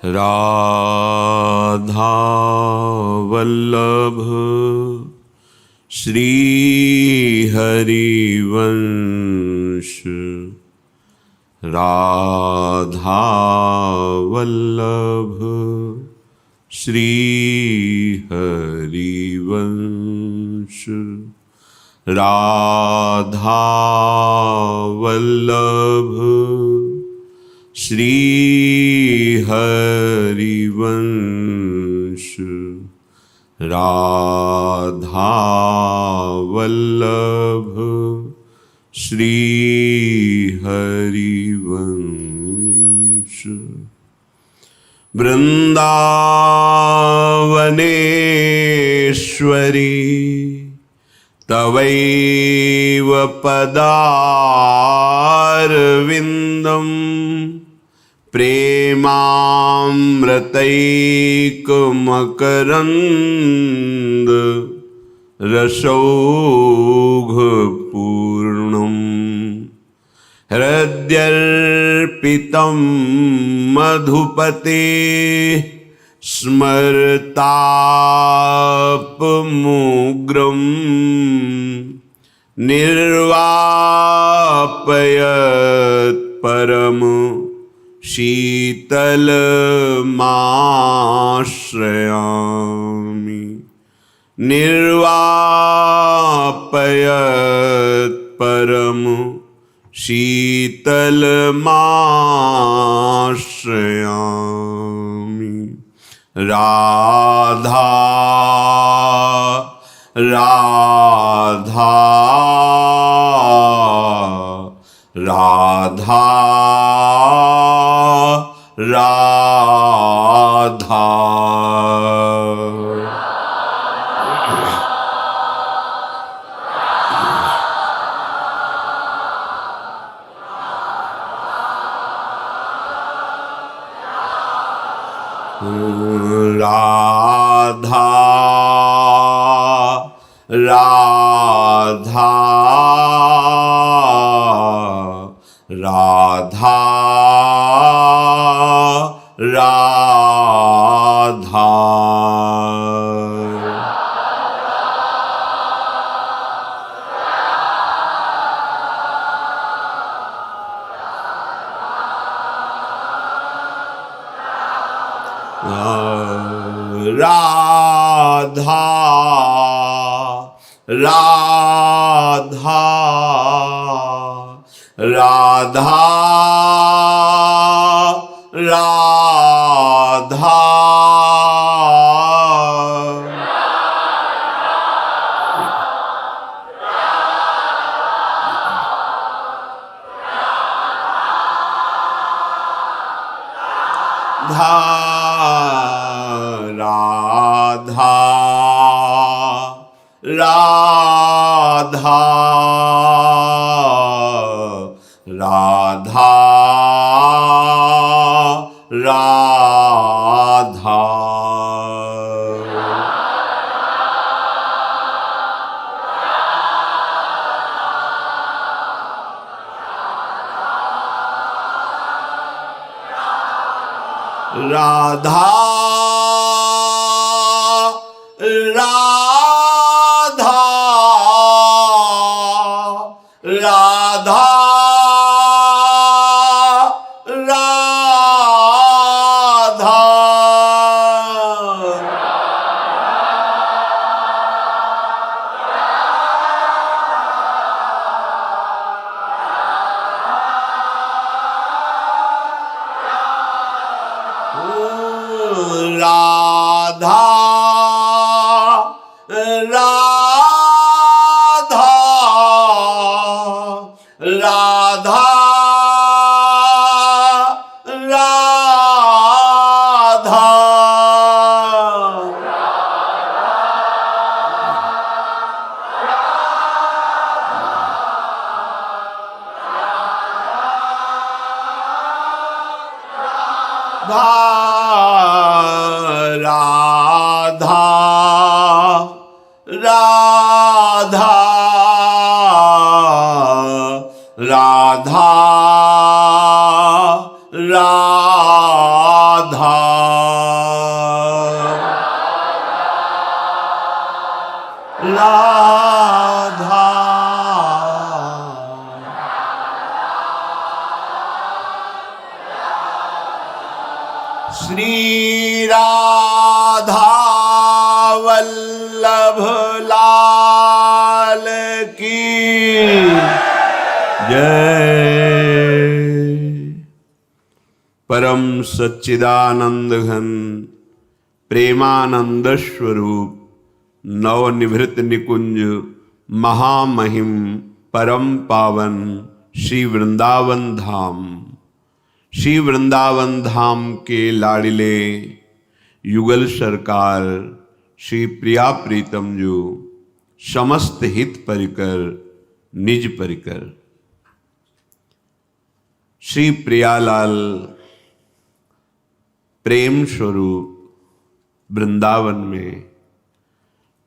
राधा वल्लभ श्री हरिवंश। राधा वल्लभ श्री हरिवंश। राधा वल्लभ श्री हरिवंश। राधा वल्लभ श्री हरिवंश। वृंदावनेश्वरी तवैव पदारविन्दम् प्रेमामृतैकमकरन्द रसौघपूर्णम्। हृद्यर्पितं मधुपते स्मरतापमुग्रम् निर्वापयत् परम शीतलमाश्रयामि। निर्वापयत् परम शीतलमाश्रयामि। राधा राधा राधा राधा। राधा राधा राधा राधा। राधा राधा राधा राधा। राधा राधा राधा राधा। राधा राधा राधा राधा। राधा राधा राधा राधा। राधा राधा राधा राधा। श्री राधा वल्लभ लाल की जय। परम सच्चिदानंद घन प्रेमानंद स्वरूप नवनिभृत निकुंज महामहिम परम पावन श्री वृंदावन धाम, श्री वृंदावन धाम के लाडिले युगल सरकार श्री प्रिया प्रीतम जो समस्त हित परिकर निज परिकर श्री प्रियालाल प्रेम स्वरूप वृंदावन में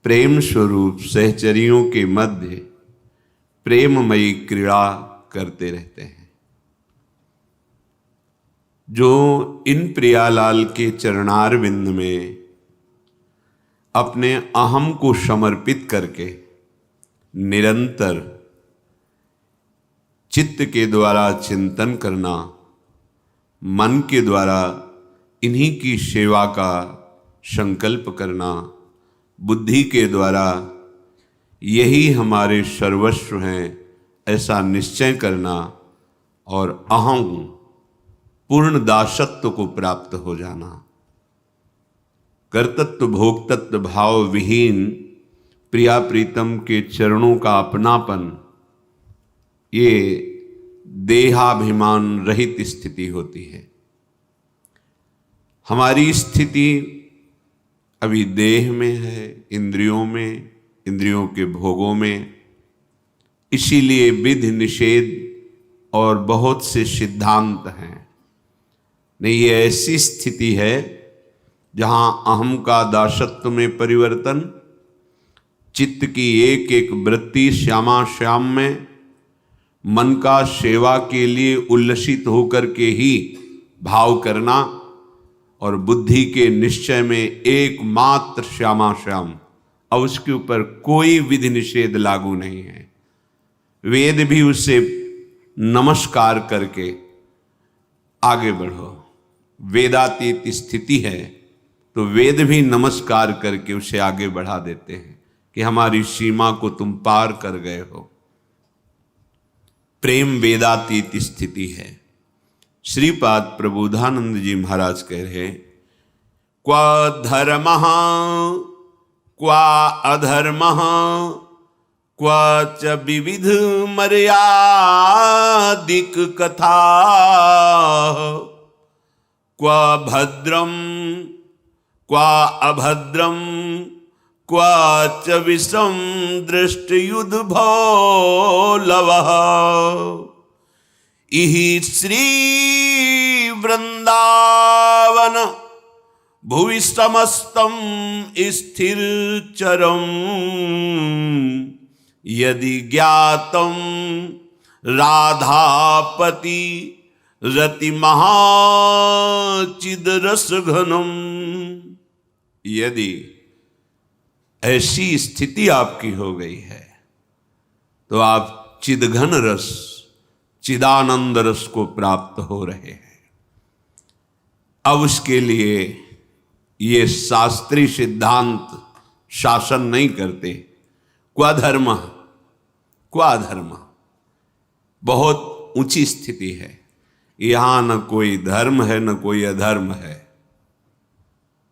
प्रेम स्वरूप सहचरियों के मध्य प्रेममयी क्रीड़ा करते रहते हैं। जो इन प्रियालाल के चरणार बिंद में अपने अहम को समर्पित करके निरंतर चित्त के द्वारा चिंतन करना, मन के द्वारा इन्हीं की सेवा का संकल्प करना, बुद्धि के द्वारा यही हमारे सर्वस्व हैं ऐसा निश्चय करना और अहं पूर्ण दासत्व को प्राप्त हो जाना, कर्तृत्व भोक्तत्व भाव विहीन प्रिया प्रीतम के चरणों का अपनापन, ये देहाभिमान रहित स्थिति होती है। हमारी स्थिति अभी देह में है, इंद्रियों में, इंद्रियों के भोगों में, इसीलिए विधि निषेध और बहुत से सिद्धांत हैं। नहीं, ये ऐसी स्थिति है जहां अहम का दासत्व में परिवर्तन, चित्त की एक एक वृत्ति श्यामा श्याम में, मन का सेवा के लिए उल्लसित होकर के ही भाव करना और बुद्धि के निश्चय में एकमात्र श्यामा श्याम, और उसके ऊपर कोई विधि निषेध लागू नहीं है। वेद भी उससे नमस्कार करके आगे बढ़ो, वेदातीत स्थिति है तो वेद भी नमस्कार करके उसे आगे बढ़ा देते हैं कि हमारी सीमा को तुम पार कर गए हो। प्रेम वेदातीत स्थिति है। श्रीपाद प्रबोधानंद जी महाराज कह रहे, क्वा धर्मः क्वा अधर्मः क्वा च विविध मर्यादिक कथा, क्वा भद्रम क्वा अभद्रम क्वा च विषम दृष्टयुध भोलवः, इहि श्री वृंदावन भुवि समस्तम स्थिर चरम, यदि ज्ञातम राधापति रति महाचिद रस घनम। यदि ऐसी स्थिति आपकी हो गई है तो आप चिदघन रस, चिदानंद रस को प्राप्त हो रहे हैं। अब उसके लिए ये शास्त्रीय सिद्धांत शासन नहीं करते। क्वा धर्म क्वा धर्म, बहुत ऊंची स्थिति है। यहां न कोई धर्म है न कोई अधर्म है।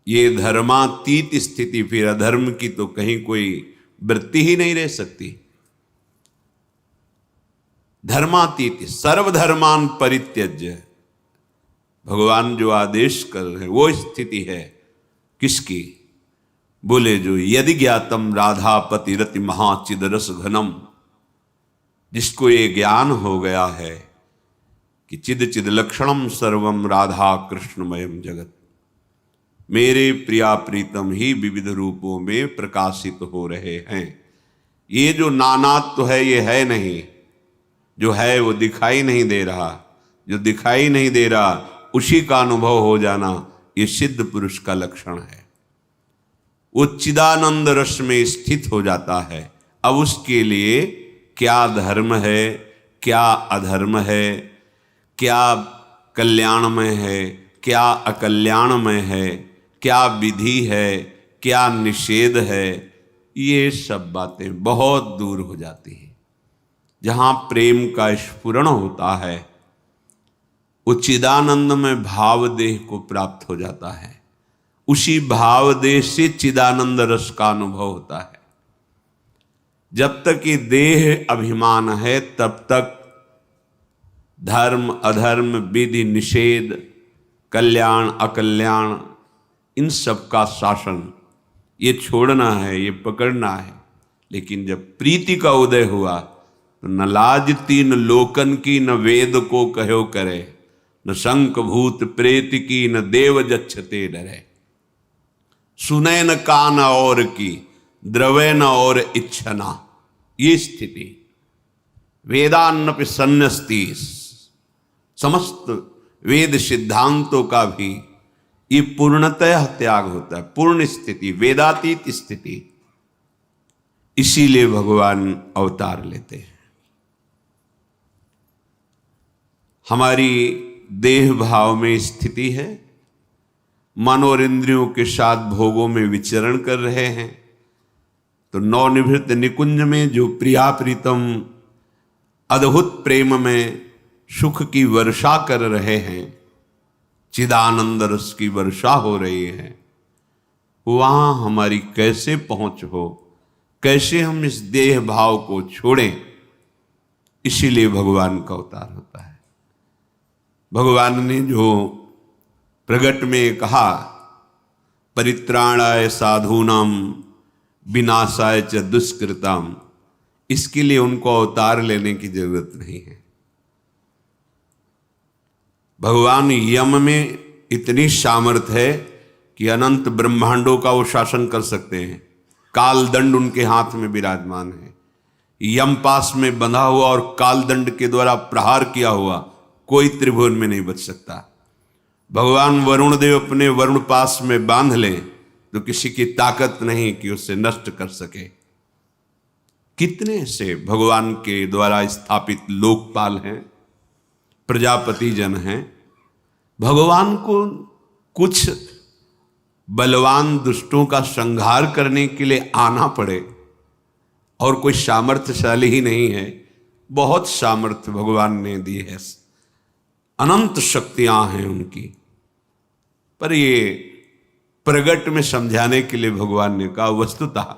ये धर्मातीत स्थिति, फिर अधर्म की तो कहीं कोई वृत्ति ही नहीं रह सकती। धर्मातीत, सर्वधर्मान परित्यज्य, भगवान जो आदेश कर रहे हैं वो स्थिति है। किसकी? बोले जो यदि ज्ञातम राधापति रति महाचिद रस घनम, जिसको ये ज्ञान हो गया है कि चिद चिद लक्षणम सर्वम राधा कृष्णमयम जगत, मेरे प्रिया प्रीतम ही विविध रूपों में प्रकाशित हो रहे हैं। ये जो नानात्व है ये है नहीं, जो है वो दिखाई नहीं दे रहा, जो दिखाई नहीं दे रहा उसी का अनुभव हो जाना, ये सिद्ध पुरुष का लक्षण है। वो चिदानंद रस में स्थित हो जाता है। अब उसके लिए क्या धर्म है, क्या अधर्म है, क्या कल्याणमय है, क्या अकल्याणमय है, क्या विधि है, क्या निषेध है, ये सब बातें बहुत दूर हो जाती हैं। जहाँ प्रेम का स्फुरण होता है वो चिदानंद में भाव देह को प्राप्त हो जाता है। उसी भाव देह से चिदानंद रस का अनुभव होता है। जब तक ये देह अभिमान है तब तक धर्म अधर्म, विधि निषेध, कल्याण अकल्याण, इन सब का शासन ये छोड़ना है, ये पकड़ना है। लेकिन जब प्रीति का उदय हुआ तो न लाज तीन लोकन की, न वेद को कहो करे, न शंख भूत प्रेत की, न देव जच्छते डरे। सुने न कान और की, द्रवे न और इच्छना, ये स्थिति वेदान्नपि सन्न्यस्ति, समस्त वेद सिद्धांतों का भी ये पूर्णतः त्याग होता है, पूर्ण स्थिति, वेदातीत स्थिति। इसीलिए भगवान अवतार लेते हैं। हमारी देह भाव में स्थिति है, मन और इंद्रियों के साथ भोगों में विचरण कर रहे हैं, तो नवनिभृत निकुंज में जो प्रिया प्रीतम अद्भुत प्रेम में सुख की वर्षा कर रहे हैं, चिदानंद रस की वर्षा हो रही है, वहां हमारी कैसे पहुंच हो, कैसे हम इस देह भाव को छोड़ें। इसीलिए भगवान का अवतार होता है। भगवान ने जो प्रगट में कहा, परित्राणाय साधूनाम विनाशाय च दुष्कृताम, इसके लिए उनको अवतार लेने की जरूरत नहीं है। भगवान यम में इतनी सामर्थ्य है कि अनंत ब्रह्मांडों का वो शासन कर सकते हैं। काल दंड उनके हाथ में विराजमान है। यम पास में बंधा हुआ और काल दंड के द्वारा प्रहार किया हुआ कोई त्रिभुवन में नहीं बच सकता। भगवान वरुण देव अपने वरुण पास में बांध लें तो किसी की ताकत नहीं कि उसे नष्ट कर सके। कितने से भगवान के द्वारा स्थापित लोकपाल हैं, प्रजापति जन हैं। भगवान को कुछ बलवान दुष्टों का संहार करने के लिए आना पड़े और कोई सामर्थ्यशाली ही नहीं है, बहुत सामर्थ्य भगवान ने दी है, अनंत शक्तियां हैं उनकी। पर ये प्रगट में समझाने के लिए भगवान ने कहा, वस्तुतः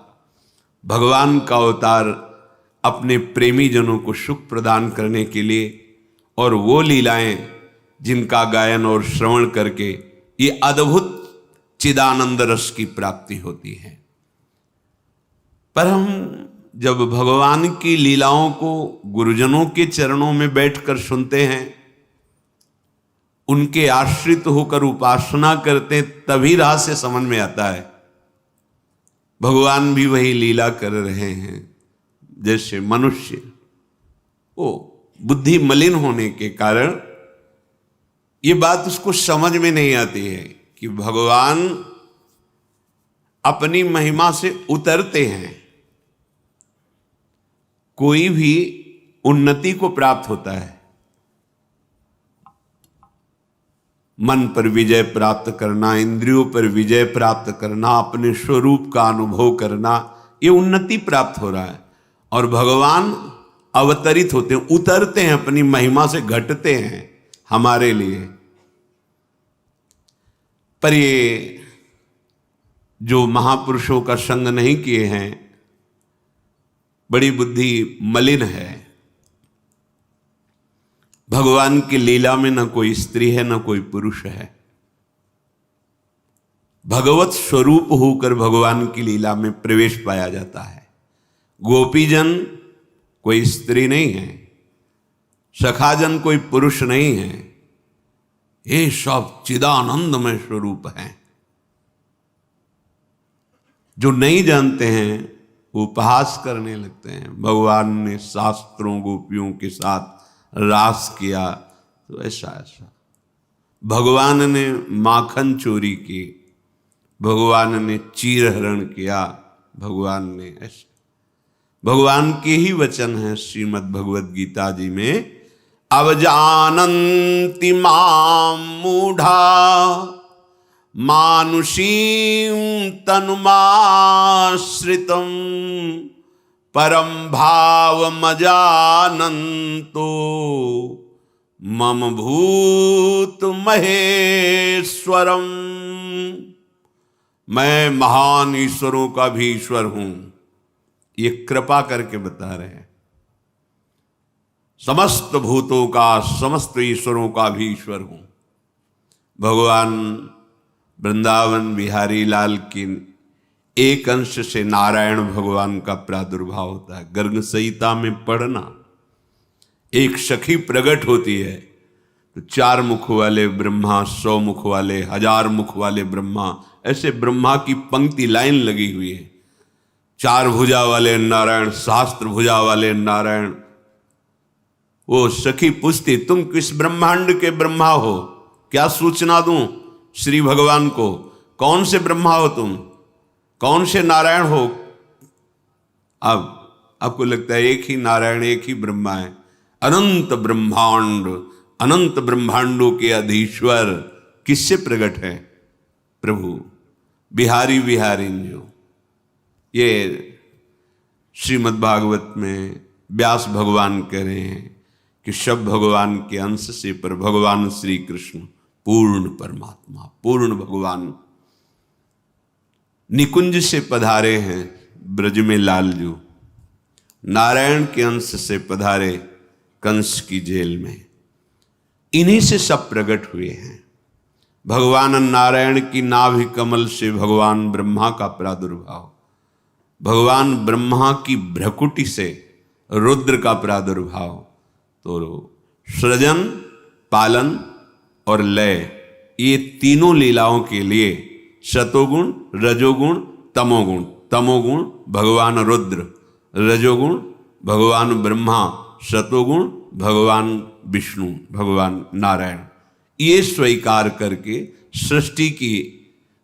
भगवान का अवतार अपने प्रेमी जनों को सुख प्रदान करने के लिए और वो लीलाएं जिनका गायन और श्रवण करके ये अद्भुत चिदानंद रस की प्राप्ति होती है। पर हम जब भगवान की लीलाओं को गुरुजनों के चरणों में बैठकर सुनते हैं, उनके आश्रित होकर उपासना करते हैं, तभी रहस्य समझ में आता है भगवान भी वही लीला कर रहे हैं जैसे मनुष्य। वो बुद्धि मलिन होने के कारण ये बात उसको समझ में नहीं आती है कि भगवान अपनी महिमा से उतरते हैं। कोई भी उन्नति को प्राप्त होता है, मन पर विजय प्राप्त करना, इंद्रियों पर विजय प्राप्त करना, अपने स्वरूप का अनुभव करना, ये उन्नति प्राप्त हो रहा है। और भगवान अवतरित होते हैं, उतरते हैं, अपनी महिमा से घटते हैं हमारे लिए। पर ये जो महापुरुषों का संग नहीं किए हैं, बड़ी बुद्धि मलिन है। भगवान की लीला में न कोई स्त्री है न कोई पुरुष है। भगवत स्वरूप होकर भगवान की लीला में प्रवेश पाया जाता है। गोपीजन कोई स्त्री नहीं है, सखाजन कोई पुरुष नहीं है, ये सब चिदानंदमय स्वरूप है। जो नहीं जानते हैं वो उपहास करने लगते हैं। भगवान ने शास्त्रों गोपियों के साथ रास किया तो ऐसा ऐसा, भगवान ने माखन चोरी की, भगवान ने चीर हरण किया, भगवान ने ऐसा। भगवान के ही वचन है श्रीमद् भगवद गीता जी में, अवजानन्ति मां मूढ़ा मानुषीं तनुमाश्रितं परम भावमजानन्तो मम भूत महेश्वरम। मैं महान ईश्वरों का भी ईश्वर हूं, ये कृपा करके बता रहे हैं। समस्त भूतों का, समस्त ईश्वरों का भी ईश्वर हूं। भगवान वृंदावन बिहारी लाल की एक अंश से नारायण भगवान का प्रादुर्भाव होता है। गर्ग संहिता में पढ़ना, एक सखी प्रकट होती है तो 4 मुख वाले ब्रह्मा, 100 मुख वाले, 1000 मुख वाले ब्रह्मा, ऐसे ब्रह्मा की पंक्ति लाइन लगी हुई है। 4 भुजा वाले नारायण, सहस्त्र भुजा वाले नारायण। वो सखी पूछती, तुम किस ब्रह्मांड के ब्रह्मा हो, क्या सूचना दूं श्री भगवान को? कौन से ब्रह्मा हो तुम, कौन से नारायण हो? अब आपको लगता है एक ही नारायण, एक ही ब्रह्मा है। अनंत ब्रह्मांड, अनंत ब्रह्मांडों के अधीश्वर किससे प्रकट है? प्रभु बिहारी बिहारी जो। ये श्रीमद् भागवत में व्यास भगवान कह रहे हैं कि सब भगवान के अंश से पर भगवान श्री कृष्ण पूर्ण परमात्मा, पूर्ण भगवान निकुंज से पधारे हैं ब्रज में लालजू, नारायण के अंश से पधारे कंस की जेल में। इन्हीं से सब प्रकट हुए हैं। भगवान नारायण की नाभि कमल से भगवान ब्रह्मा का प्रादुर्भाव, भगवान ब्रह्मा की भ्रकुटी से रुद्र का प्रादुर्भाव। तो सृजन, पालन और लय, ये तीनों लीलाओं के लिए सतोगुण, रजोगुण, तमोगुण। तमोगुण भगवान रुद्र, रजोगुण भगवान ब्रह्मा, सतोगुण भगवान विष्णु, भगवान नारायण। ये स्वीकार करके सृष्टि की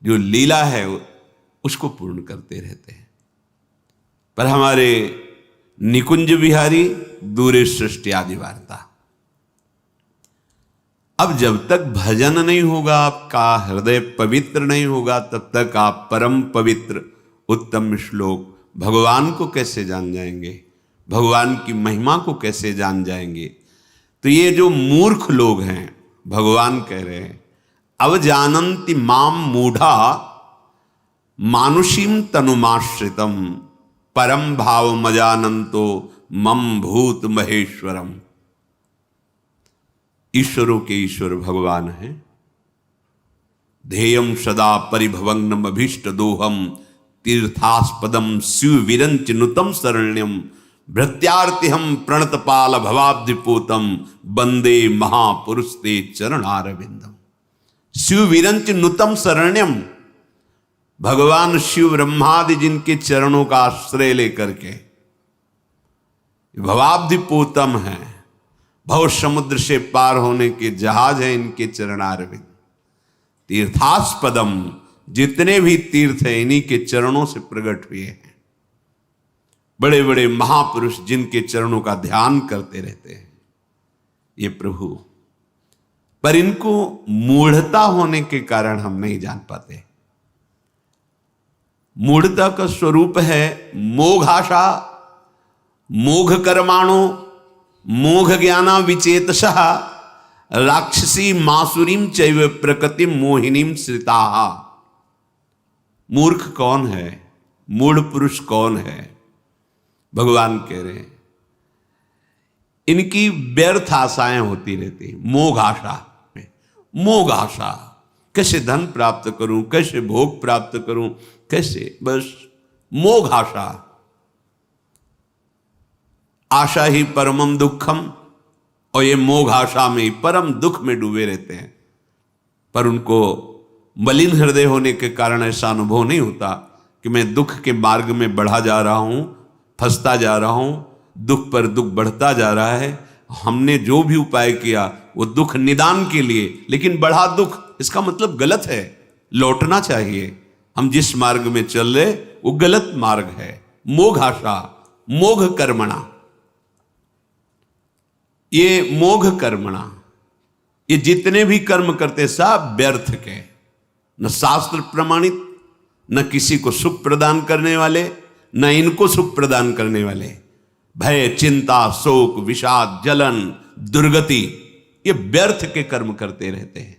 जो लीला है उसको पूर्ण करते रहते हैं। पर हमारे निकुंज बिहारी दूरे सृष्टि आदि वार्ता। अब जब तक भजन नहीं होगा, आपका हृदय पवित्र नहीं होगा, तब तक आप परम पवित्र उत्तम श्लोक भगवान को कैसे जान जाएंगे, भगवान की महिमा को कैसे जान जाएंगे? तो ये जो मूर्ख लोग हैं, भगवान कह रहे हैं अवजानन्ति माम मूढ़ा मानुषीम तनुमाश्रितम परम भाव मजानंतो मम भूत महेश्वरम। ईश्वरों के ईश्वर भगवान हैं। ध्येयम सदा परिभवग्नम अभीष्ट दोहम तीर्थास्पदम शिव विरंच नुतम शरण्यम भृत्यार्तिहम प्रणतपाल भवाब्धिपूतम वंदे महापुरुष ते चरणारविंदम। शिव विरंच नुतम शरण्यम, भगवान शिव ब्रह्मादि जिनके चरणों का आश्रय लेकर के भवाब्धिपूतम है, भव समुद्र से पार होने के जहाज है इनके चरणारविंद। तीर्थास्पदम, जितने भी तीर्थ हैं इन्हीं के चरणों से प्रकट हुए हैं। बड़े बड़े महापुरुष जिनके चरणों का ध्यान करते रहते हैं ये प्रभु। पर इनको मूढ़ता होने के कारण हम नहीं जान पाते। मूढ़ता का स्वरूप है मोघाशा, मोघ कर्माणो, मोघ ज्ञाना विचेतसः राक्षसी मासुरीम चैव प्रकृतिम मोहिनीम श्रिताः। मूर्ख कौन है, मूढ़ पुरुष कौन है? भगवान कह रहे हैं इनकी व्यर्थ आशाएं होती रहती। मोघ आशा, मोघ आशा, कैसे धन प्राप्त करूं, कैसे भोग प्राप्त करूं, कैसे, बस मोघ आशा। आशा ही परमम दुखम, और ये मोघ आशा में ही परम दुख में डूबे रहते हैं। पर उनको मलिन हृदय होने के कारण ऐसा अनुभव नहीं होता कि मैं दुख के मार्ग में बढ़ा जा रहा हूं, फंसता जा रहा हूं, दुख पर दुख बढ़ता जा रहा है। हमने जो भी उपाय किया वो दुख निदान के लिए, लेकिन बढ़ा दुख, इसका मतलब गलत है, लौटना चाहिए। हम जिस मार्ग में चल रहे वो गलत मार्ग है। मोघ आशा, मोघ कर्मणा। ये मोघ कर्मणा, ये जितने भी कर्म करते सब व्यर्थ के, न शास्त्र प्रमाणित, न किसी को सुख प्रदान करने वाले, न इनको सुख प्रदान करने वाले। भय, चिंता, शोक, विषाद, जलन, दुर्गति, ये व्यर्थ के कर्म करते रहते हैं।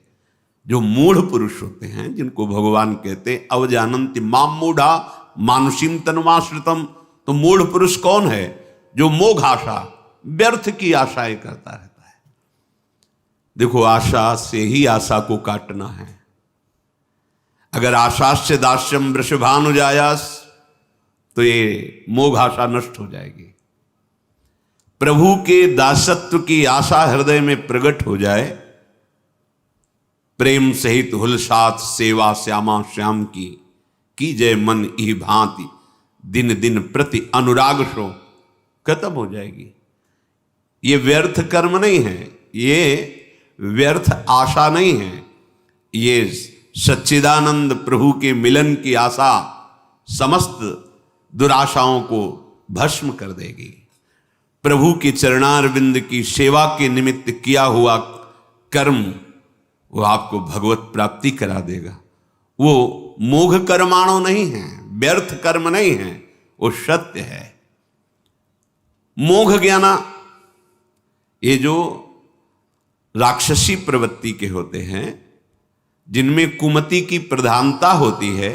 जो मूढ़ पुरुष होते हैं, जिनको भगवान कहते हैं अवजानन्ति माम मूढ़ा मानुषीम तनुमाश्रितम, तो मूढ़ पुरुष कौन है? जो मोघ आशा, व्यर्थ की आशाएं करता रहता है। देखो, आशा से ही आशा को काटना है। अगर आशास्य दास्यम वृषभानुजायास, तो ये मोघ आशा नष्ट हो जाएगी। प्रभु के दासत्व की आशा हृदय में प्रकट हो जाए, प्रेम सहित हुलसात सेवा श्यामा श्याम की जय मन ई भांति, दिन दिन प्रति अनुराग शो, खत्म हो जाएगी। ये व्यर्थ कर्म नहीं है, ये व्यर्थ आशा नहीं है, ये सच्चिदानंद प्रभु के मिलन की आशा समस्त दुराशाओं को भस्म कर देगी। प्रभु के चरणारविंद की सेवा के निमित्त किया हुआ कर्म वो आपको भगवत प्राप्ति करा देगा। वो मोघ कर्माणु नहीं है, व्यर्थ कर्म नहीं है, वो सत्य है। मोघ ज्ञाना, ये जो राक्षसी प्रवृत्ति के होते हैं, जिनमें कुमति की प्रधानता होती है,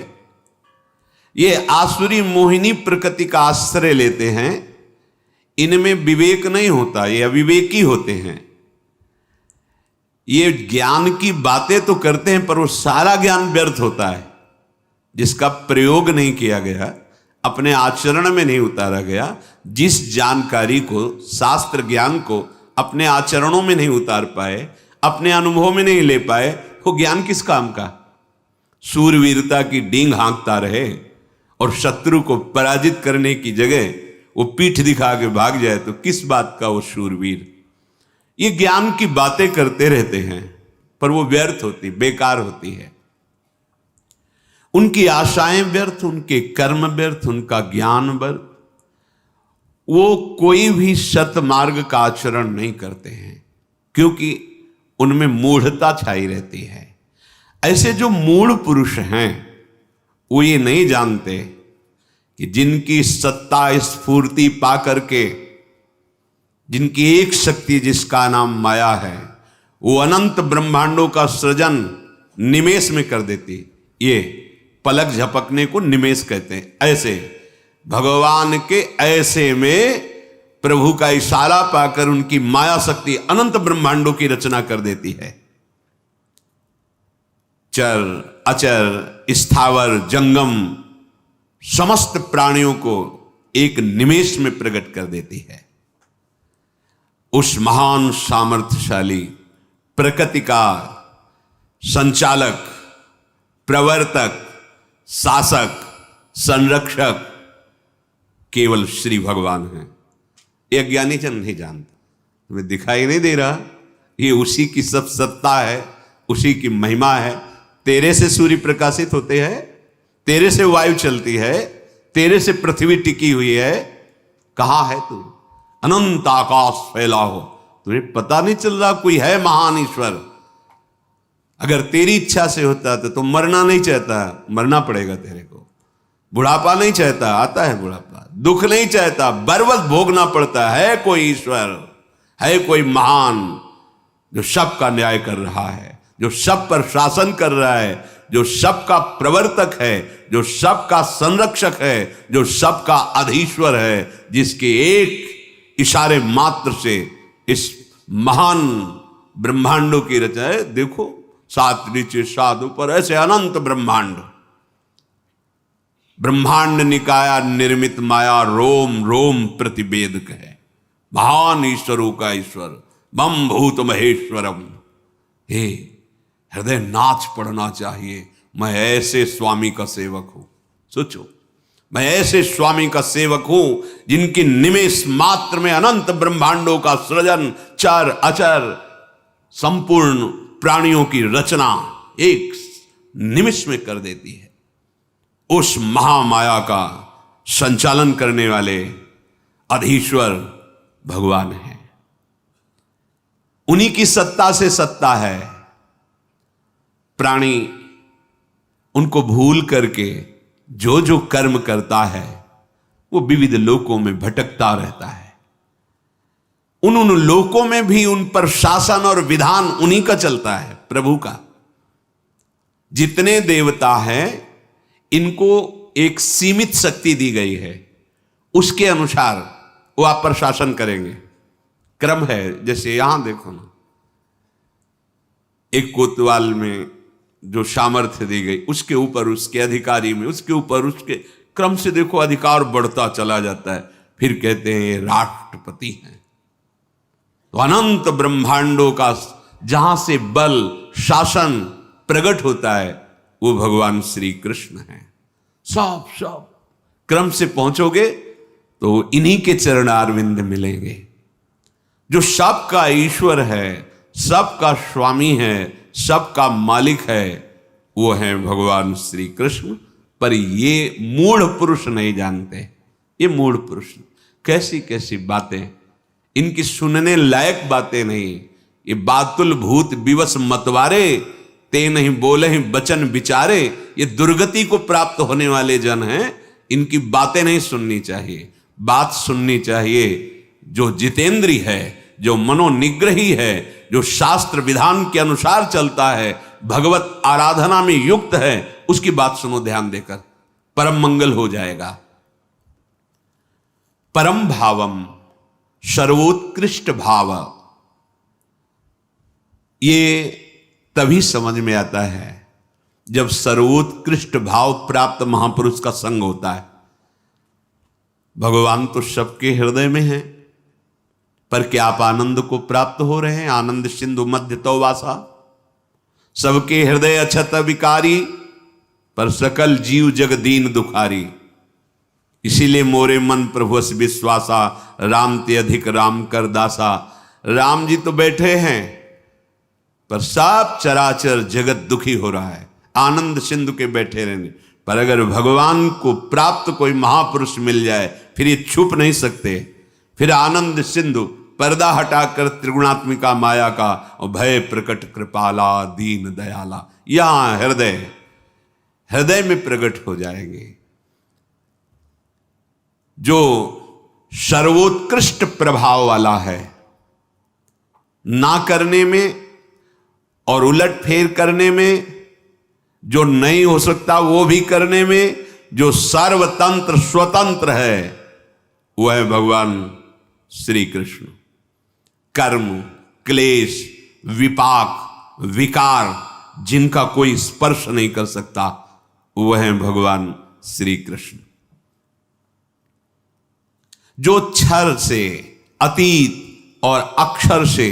ये आसुरी मोहिनी प्रकृति का आश्रय लेते हैं। इनमें विवेक नहीं होता, ये अविवेकी होते हैं। ये ज्ञान की बातें तो करते हैं, पर वो सारा ज्ञान व्यर्थ होता है। जिसका प्रयोग नहीं किया गया, अपने आचरण में नहीं उतारा गया, जिस जानकारी को, शास्त्र ज्ञान को अपने आचरणों में नहीं उतार पाए, अपने अनुभव में नहीं ले पाए, वो ज्ञान किस काम का? सूरवीरता की डींग हाँकता रहे और शत्रु को पराजित करने की जगह वो पीठ दिखा के भाग जाए, तो किस बात का वो शूरवीर? ये ज्ञान की बातें करते रहते हैं, पर वो व्यर्थ होती, बेकार होती है। उनकी आशाएं व्यर्थ, उनके कर्म व्यर्थ, उनका ज्ञान व्यर्थ। वो कोई भी सतमार्ग का आचरण नहीं करते हैं, क्योंकि उनमें मूढ़ता छाई रहती है। ऐसे जो मूढ़ पुरुष हैं, वो ये नहीं जानते कि जिनकी सत्ता स्फूर्ति पा करके, जिनकी एक शक्ति जिसका नाम माया है, वो अनंत ब्रह्मांडों का सृजन निमेष में कर देती। ये पलक झपकने को निमेष कहते हैं। ऐसे भगवान के ऐसे में प्रभु का इशारा पाकर उनकी माया शक्ति अनंत ब्रह्मांडों की रचना कर देती है। चर अचर स्थावर जंगम समस्त प्राणियों को एक निमेष में प्रकट कर देती है। उस महान सामर्थ्यशाली प्रकृति का संचालक, प्रवर्तक, शासक, संरक्षक केवल श्री भगवान हैं। ये अज्ञानी जन नहीं जानता, तुम्हें दिखाई नहीं दे रहा, ये उसी की सब सत्ता है, उसी की महिमा है। तेरे से सूर्य प्रकाशित होते हैं, तेरे से वायु चलती है, तेरे से पृथ्वी टिकी हुई है। कहाँ है तू? अनंत आकाश फैला हो, तुम्हें पता नहीं चल रहा कोई है महान ईश्वर। अगर तेरी इच्छा से होता तो तुम मरना नहीं चाहता, मरना पड़ेगा तेरे को। बुढ़ापा नहीं चाहता, आता है बुढ़ापा। दुख नहीं चाहता, बर्वत भोगना पड़ता है। कोई ईश्वर है, कोई महान, जो सबका न्याय कर रहा है, जो सब पर शासन कर रहा है, जो सबका प्रवर्तक है, जो सबका संरक्षक है, जो सबका अधीश्वर है, जिसके एक इशारे मात्र से इस महान ब्रह्मांडों की रचना है। देखो, 7 नीचे 7 ऊपर, ऐसे अनंत ब्रह्मांड। ब्रह्मांड निकाया निर्मित माया, रोम रोम प्रतिवेदक है। महान ईश्वरों का ईश्वर, बम भूत महेश्वरम। हे हृदय नाच पड़ना चाहिए, मैं ऐसे स्वामी का सेवक हूं। सोचो, मैं ऐसे स्वामी का सेवक हूं जिनकी निमेष मात्र में अनंत ब्रह्मांडों का सृजन, चर अचर संपूर्ण प्राणियों की रचना एक निमिष में कर देती है। उस महामाया का संचालन करने वाले अधीश्वर भगवान है। उन्हीं की सत्ता से सत्ता है। प्राणी उनको भूल करके जो जो कर्म करता है वो विविध लोकों में भटकता रहता है। उन लोकों में भी उन पर शासन और विधान उन्हीं का चलता है, प्रभु का। जितने देवता हैं इनको एक सीमित शक्ति दी गई है, उसके अनुसार वो आप पर शासन करेंगे। क्रम है। जैसे यहां देखो ना, एक कोतवाल में जो सामर्थ्य दी गई, उसके ऊपर उसके अधिकारी में, उसके ऊपर उसके क्रम से देखो अधिकार बढ़ता चला जाता है। फिर कहते हैं ये राष्ट्रपति हैं। तो अनंत ब्रह्मांडों का जहां से बल शासन प्रकट होता है वो भगवान श्री कृष्ण है। सब क्रम से पहुंचोगे तो इन्हीं के चरणारविंद मिलेंगे। जो सबका ईश्वर है, सबका स्वामी है, सबका मालिक है, वो है भगवान श्री कृष्ण। पर ये मूढ़ पुरुष नहीं जानते। ये मूढ़ पुरुष कैसी कैसी बातें, इनकी सुनने लायक बातें नहीं। ये बातुल भूत विवश मतवारे, ते नहीं बोले हैं बचन विचारे। ये दुर्गति को प्राप्त होने वाले जन हैं, इनकी बातें नहीं सुननी चाहिए। बात सुननी चाहिए जो जितेंद्री है, जो मनोनिग्रही है, जो शास्त्र विधान के अनुसार चलता है, भगवत आराधना में युक्त है, उसकी बात सुनो ध्यान देकर, परम मंगल हो जाएगा। परम भावम, सर्वोत्कृष्ट भाव, ये तभी समझ में आता है जब सर्वोत्कृष्ट भाव प्राप्त महापुरुष का संग होता है। भगवान तो सबके हृदय में है, पर क्या आप आनंद को प्राप्त हो रहे हैं? आनंद सिंधु मध्य तो वासा, सबके हृदय अछत विकारी, पर सकल जीव जग दीन दुखारी। इसीलिए मोरे मन प्रभुस विश्वासा, राम ते अधिक राम कर दासा। राम जी तो बैठे हैं पर सब चराचर जगत दुखी हो रहा है, आनंद सिंधु के बैठे रहने। पर अगर भगवान को प्राप्त कोई महापुरुष मिल जाए, फिर ये छुप नहीं सकते। फिर आनंद सिंधु पर्दा हटाकर त्रिगुणात्मिका माया का, और भय प्रकट कृपाला दीन दयाला, यहां हृदय में प्रकट हो जाएंगे। जो सर्वोत्कृष्ट प्रभाव वाला है, ना करने में और उलट फेर करने में, जो नहीं हो सकता वो भी करने में, जो सर्वतंत्र स्वतंत्र है, वह है भगवान श्री कृष्ण। कर्म, क्लेश, विपाक, विकार जिनका कोई स्पर्श नहीं कर सकता, वह है भगवान श्री कृष्ण। जो क्षर से, अतीत और अक्षर से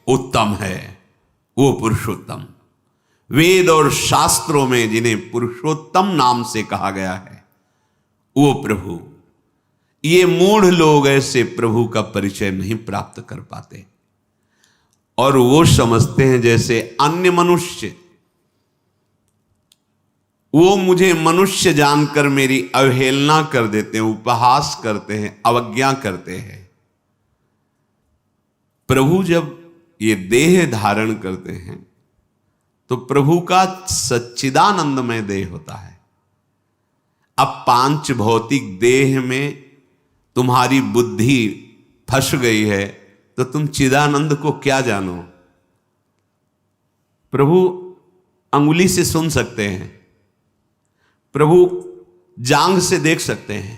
उत्तम है, वो पुरुषोत्तम। वेद और शास्त्रों में जिन्हें पुरुषोत्तम नाम से कहा गया है, वो प्रभु। ये मूढ़ लोग ऐसे प्रभु का परिचय नहीं प्राप्त कर पाते, और वो समझते हैं जैसे अन्य मनुष्य, वो मुझे मनुष्य जानकर मेरी अवहेलना कर देते हैं, उपहास करते हैं, अवज्ञा करते हैं। प्रभु जब ये देह धारण करते हैं तो प्रभु का सच्चिदानंदमय देह होता है। अब पांच भौतिक देह में तुम्हारी बुद्धि फंस गई है तो तुम चिदानंद को क्या जानो? प्रभु अंगुली से सुन सकते हैं, प्रभु जांग से देख सकते हैं,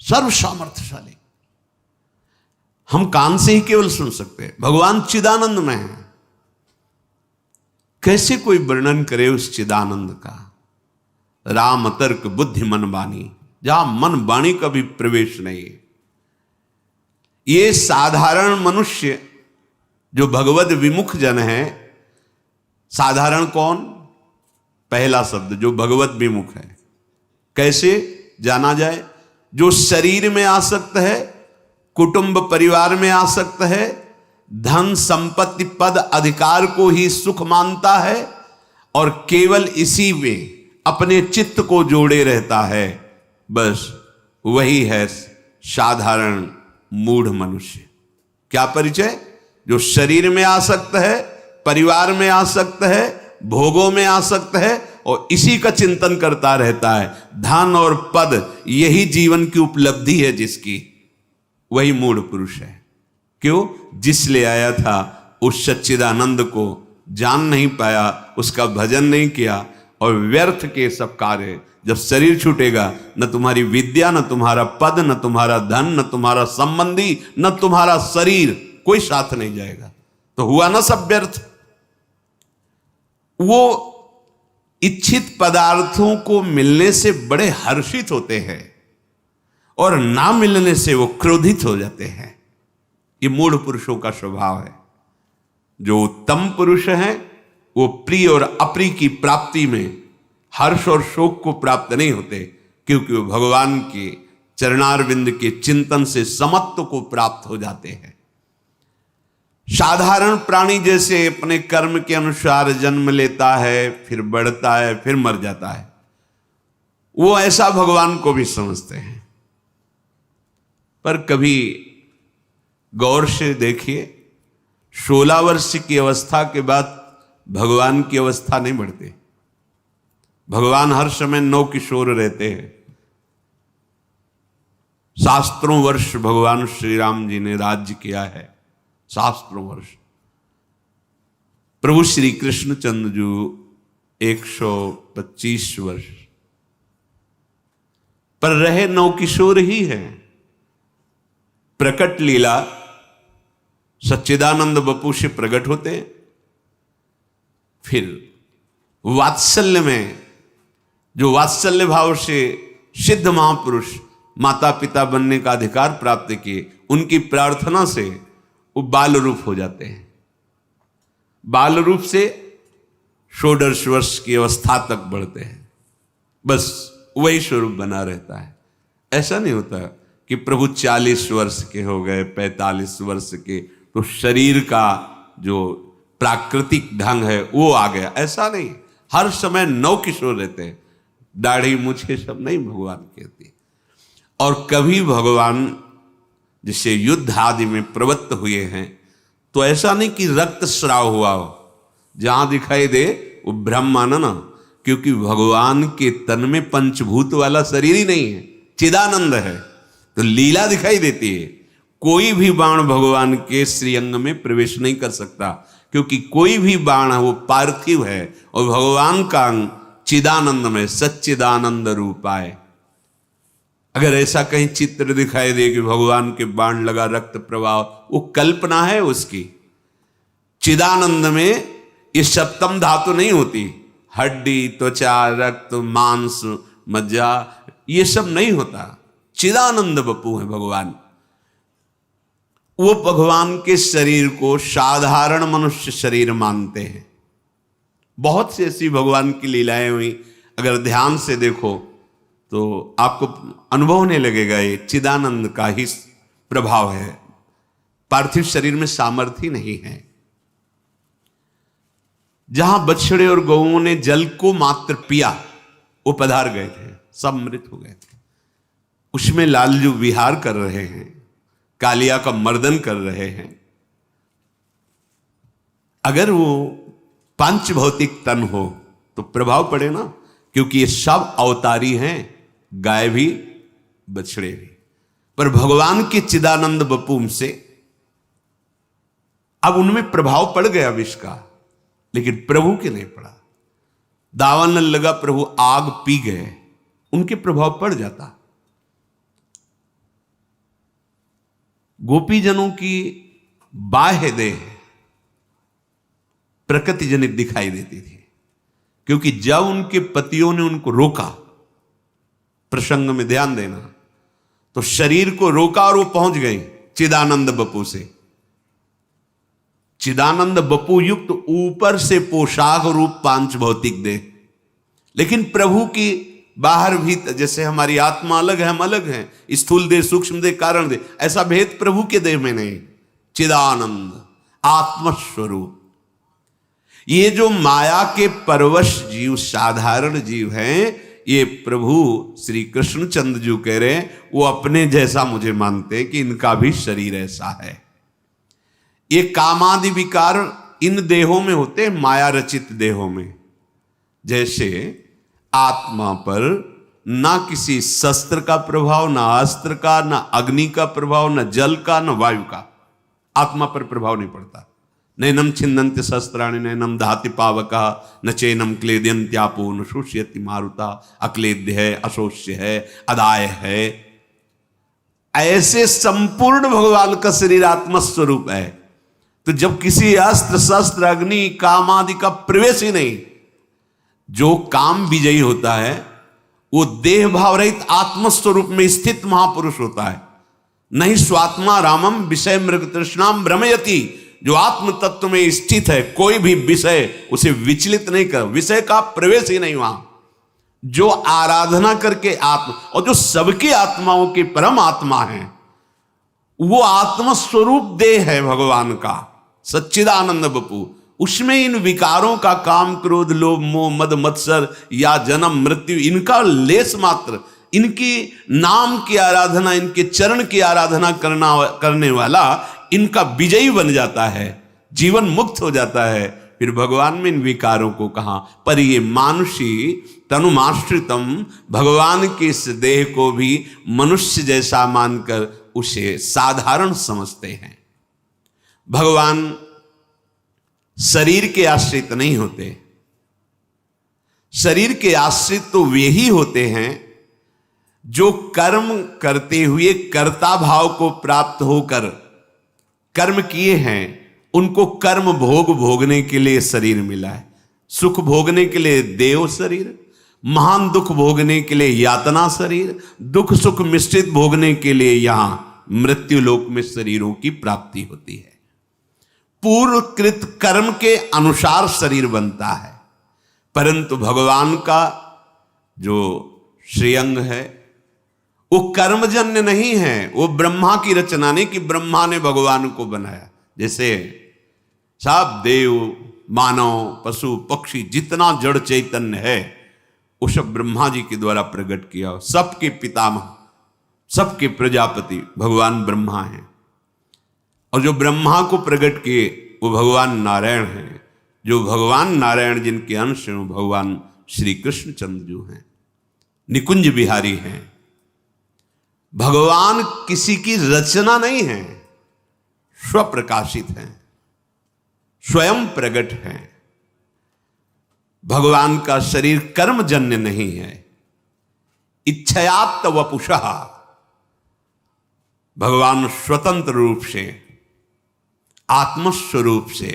सर्व सामर्थ्यशाली। हम कान से ही केवल सुन सकते हैं। भगवान चिदानंद में है। कैसे कोई वर्णन करे उस चिदानंद का? राम तर्क बुद्धि मन वाणी, जहां मन वाणी का भी प्रवेश नहीं। ये साधारण मनुष्य जो भगवद विमुख जन है, साधारण कौन? पहला शब्द जो भगवत विमुख है। कैसे जाना जाए? जो शरीर में आसक्त है, कुटुंब परिवार में आसक्त है, धन संपत्ति पद अधिकार को ही सुख मानता है, और केवल इसी में अपने चित्त को जोड़े रहता है, बस वही है साधारण मूढ़ मनुष्य। क्या परिचय? जो शरीर में आसक्त है, परिवार में आसक्त है, भोगों में आसक्त है और इसी का चिंतन करता रहता है। धन और पद यही जीवन की उपलब्धि है जिसकी, वही मूढ़ पुरुष है। क्यों? जिसलिए आया था उस सच्चिदानंद को जान नहीं पाया, उसका भजन नहीं किया और व्यर्थ के सब कार्य। जब शरीर छूटेगा, न तुम्हारी विद्या, न तुम्हारा पद, न तुम्हारा धन, न तुम्हारा संबंधी, न तुम्हारा शरीर, कोई साथ नहीं जाएगा। तो हुआ ना सब व्यर्थ। वो इच्छित पदार्थों को मिलने से बड़े हर्षित होते हैं और ना मिलने से वो क्रोधित हो जाते हैं। ये मूढ़ पुरुषों का स्वभाव है। जो उत्तम पुरुष हैं वो प्रिय और अप्रिय की प्राप्ति में हर्ष और शोक को प्राप्त नहीं होते, क्योंकि वो भगवान के चरणारविंद के चिंतन से समत्व को प्राप्त हो जाते हैं। साधारण प्राणी जैसे अपने कर्म के अनुसार जन्म लेता है, फिर बढ़ता है, फिर मर जाता है, वो ऐसा भगवान को भी समझते हैं। पर कभी गौर से देखिए, 16 वर्ष की अवस्था के बाद भगवान की अवस्था नहीं बढ़ती। भगवान हर समय नव किशोर रहते हैं। शास्त्रों वर्ष भगवान श्री राम जी ने राज्य किया है, शास्त्रों वर्ष। प्रभु श्री कृष्णचंद्र जी 125 वर्ष पर रहे नव किशोर ही हैं। प्रकट लीला सच्चिदानंद बपू से प्रकट होते हैं, फिर वात्सल्य में, जो वात्सल्य भाव से सिद्ध महापुरुष माता पिता बनने का अधिकार प्राप्त किए, उनकी प्रार्थना से वो बाल रूप हो जाते हैं। बाल रूप से 16 वर्ष की अवस्था तक बढ़ते हैं, बस वही स्वरूप बना रहता है। ऐसा नहीं होता कि प्रभु 40 वर्ष के हो गए, 45 वर्ष के, तो शरीर का जो प्राकृतिक ढंग है वो आ गया, ऐसा नहीं। हर समय नव किशोर रहते हैं। दाढ़ी मुझे सब नहीं भगवान कहती। और कभी भगवान जिसे युद्ध आदि में प्रवृत्त हुए हैं, तो ऐसा नहीं कि रक्त स्राव हुआ हो, जहां दिखाई दे वो ब्रह्मानंद, क्योंकि भगवान के तन में पंचभूत वाला शरीर ही नहीं है, चिदानंद है, तो लीला दिखाई देती है। कोई भी बाण भगवान के श्रीअंग में प्रवेश नहीं कर सकता, क्योंकि कोई भी बाण है वो पार्थिव है और भगवान का अंग चिदानंद में सच्चिदानंद रूप आए। अगर ऐसा कहीं चित्र दिखाई दे कि भगवान के बाण लगा रक्त प्रवाह, वो कल्पना है उसकी। चिदानंद में ये सप्तम धातु नहीं होती, हड्डी, त्वचा, रक्त, मांस, मज्जा, ये सब नहीं होता। चिदानंद बपू है भगवान। वो भगवान के शरीर को साधारण मनुष्य शरीर मानते हैं। बहुत सी ऐसी भगवान की लीलाएं हुई, अगर ध्यान से देखो तो आपको अनुभव होने लगेगा ये चिदानंद का ही प्रभाव है। पार्थिव शरीर में सामर्थ्य नहीं है। जहां बछड़े और गौओं ने जल को मात्र पिया, वो पधार गए थे, सब मृत हो गए थे। उसमें लालजू विहार कर रहे हैं, कालिया का मर्दन कर रहे हैं। अगर वो पंच भौतिक तन हो तो प्रभाव पड़े ना, क्योंकि ये सब अवतारी हैं, गाय भी बछड़े भी। पर भगवान के चिदानंद बपूम से अब उनमें प्रभाव पड़ गया विष का, लेकिन प्रभु के नहीं पड़ा। दावानल लगा, प्रभु आग पी गए, उनके प्रभाव पड़ जाता। गोपीजनों की बाह्य देह प्रकृति जनित दिखाई देती थी, क्योंकि जब उनके पतियों ने उनको रोका, प्रसंग में ध्यान देना, तो शरीर को रोका और वो पहुंच गई चिदानंद बपू से। चिदानंद बपू युक्त ऊपर से पोशाक रूप पांच भौतिक देह, लेकिन प्रभु की बाहर भी, जैसे हमारी आत्मा अलग है, हम अलग हैं, स्थूल देह, सूक्ष्म देह, कारण देह, ऐसा भेद प्रभु के देह में नहीं। चिदानंद आत्मस्वरूप। ये जो माया के परवश जीव, साधारण जीव हैं, ये प्रभु श्री कृष्णचंद्र जी कह रहे हैं वो अपने जैसा मुझे मानते हैं कि इनका भी शरीर ऐसा है। ये कामादि विकार इन देहों में होते हैं, माया रचित देहों में। जैसे आत्मा पर ना किसी शस्त्र का प्रभाव, ना अस्त्र का, ना अग्नि का प्रभाव, ना जल का, ना वायु का, आत्मा पर प्रभाव नहीं पड़ता। नैनम छिन्नन्ति शस्त्राणि नैनम दहाति पावका न चैनम क्लेदयन्त्यापो न शोष्यति मारुता। अक्लेद्य है, अशोष्य है, अदाय है। ऐसे संपूर्ण भगवान का शरीर आत्मस्वरूप है। तो जब किसी अस्त्र शस्त्र अग्नि काम आदि का प्रवेश ही नहीं, जो काम विजयी होता है वो देह भाव रहित आत्मस्वरूप में स्थित महापुरुष होता है। नहीं स्वात्मा रामम विषय मृग तृष्णाम भ्रमयति, जो आत्म तत्व में स्थित है, कोई भी विषय उसे विचलित नहीं कर, विषय का प्रवेश ही नहीं वहां। जो आराधना करके आत्मा, और जो सबकी आत्माओं की परम आत्मा है, वो आत्म स्वरूप देह है भगवान का, सच्चिदानंद बपू। उसमें इन विकारों का काम क्रोध लोभ मोह मद मत्सर या जन्म मृत्यु, इनका लेस मात्र, इनकी नाम की आराधना, इनके चरण की आराधना करने वाला इनका विजयी बन जाता है, जीवन मुक्त हो जाता है। फिर भगवान में इन विकारों को कहा, पर ये मानुषी तनुमाश्रितम, भगवान के इस देह को भी मनुष्य जैसा मानकर उसे साधारण समझते हैं। भगवान शरीर के आश्रित नहीं होते। शरीर के आश्रित तो वे ही होते हैं जो कर्म करते हुए कर्ता भाव को प्राप्त होकर कर्म किए हैं। उनको कर्म भोग भोगने के लिए शरीर मिला है, सुख भोगने के लिए देव शरीर, महान दुख भोगने के लिए यातना शरीर, दुख सुख मिश्रित भोगने के लिए यहां मृत्यु लोक में शरीरों की प्राप्ति होती है। पूर्वकृत कर्म के अनुसार शरीर बनता है, परंतु भगवान का जो श्रेयंग है वो कर्मजन्य नहीं है, वो ब्रह्मा की रचना नहीं कि ब्रह्मा ने भगवान को बनाया। जैसे सब देव मानव पशु पक्षी जितना जड़ चैतन्य है वो सब ब्रह्मा जी के द्वारा प्रकट किया। सबके पितामह, सबके प्रजापति भगवान ब्रह्मा हैं, और जो ब्रह्मा को प्रकट किए वो भगवान नारायण हैं। जो भगवान नारायण जिनके अंश हैं वो भगवान श्री कृष्ण चंद्र जो हैं, निकुंज बिहारी हैं। भगवान किसी की रचना नहीं है, स्वप्रकाशित हैं, स्वयं प्रकट हैं। भगवान का शरीर कर्मजन्य नहीं है। इच्छयात वपुषः, भगवान स्वतंत्र रूप से आत्मस्वरूप से,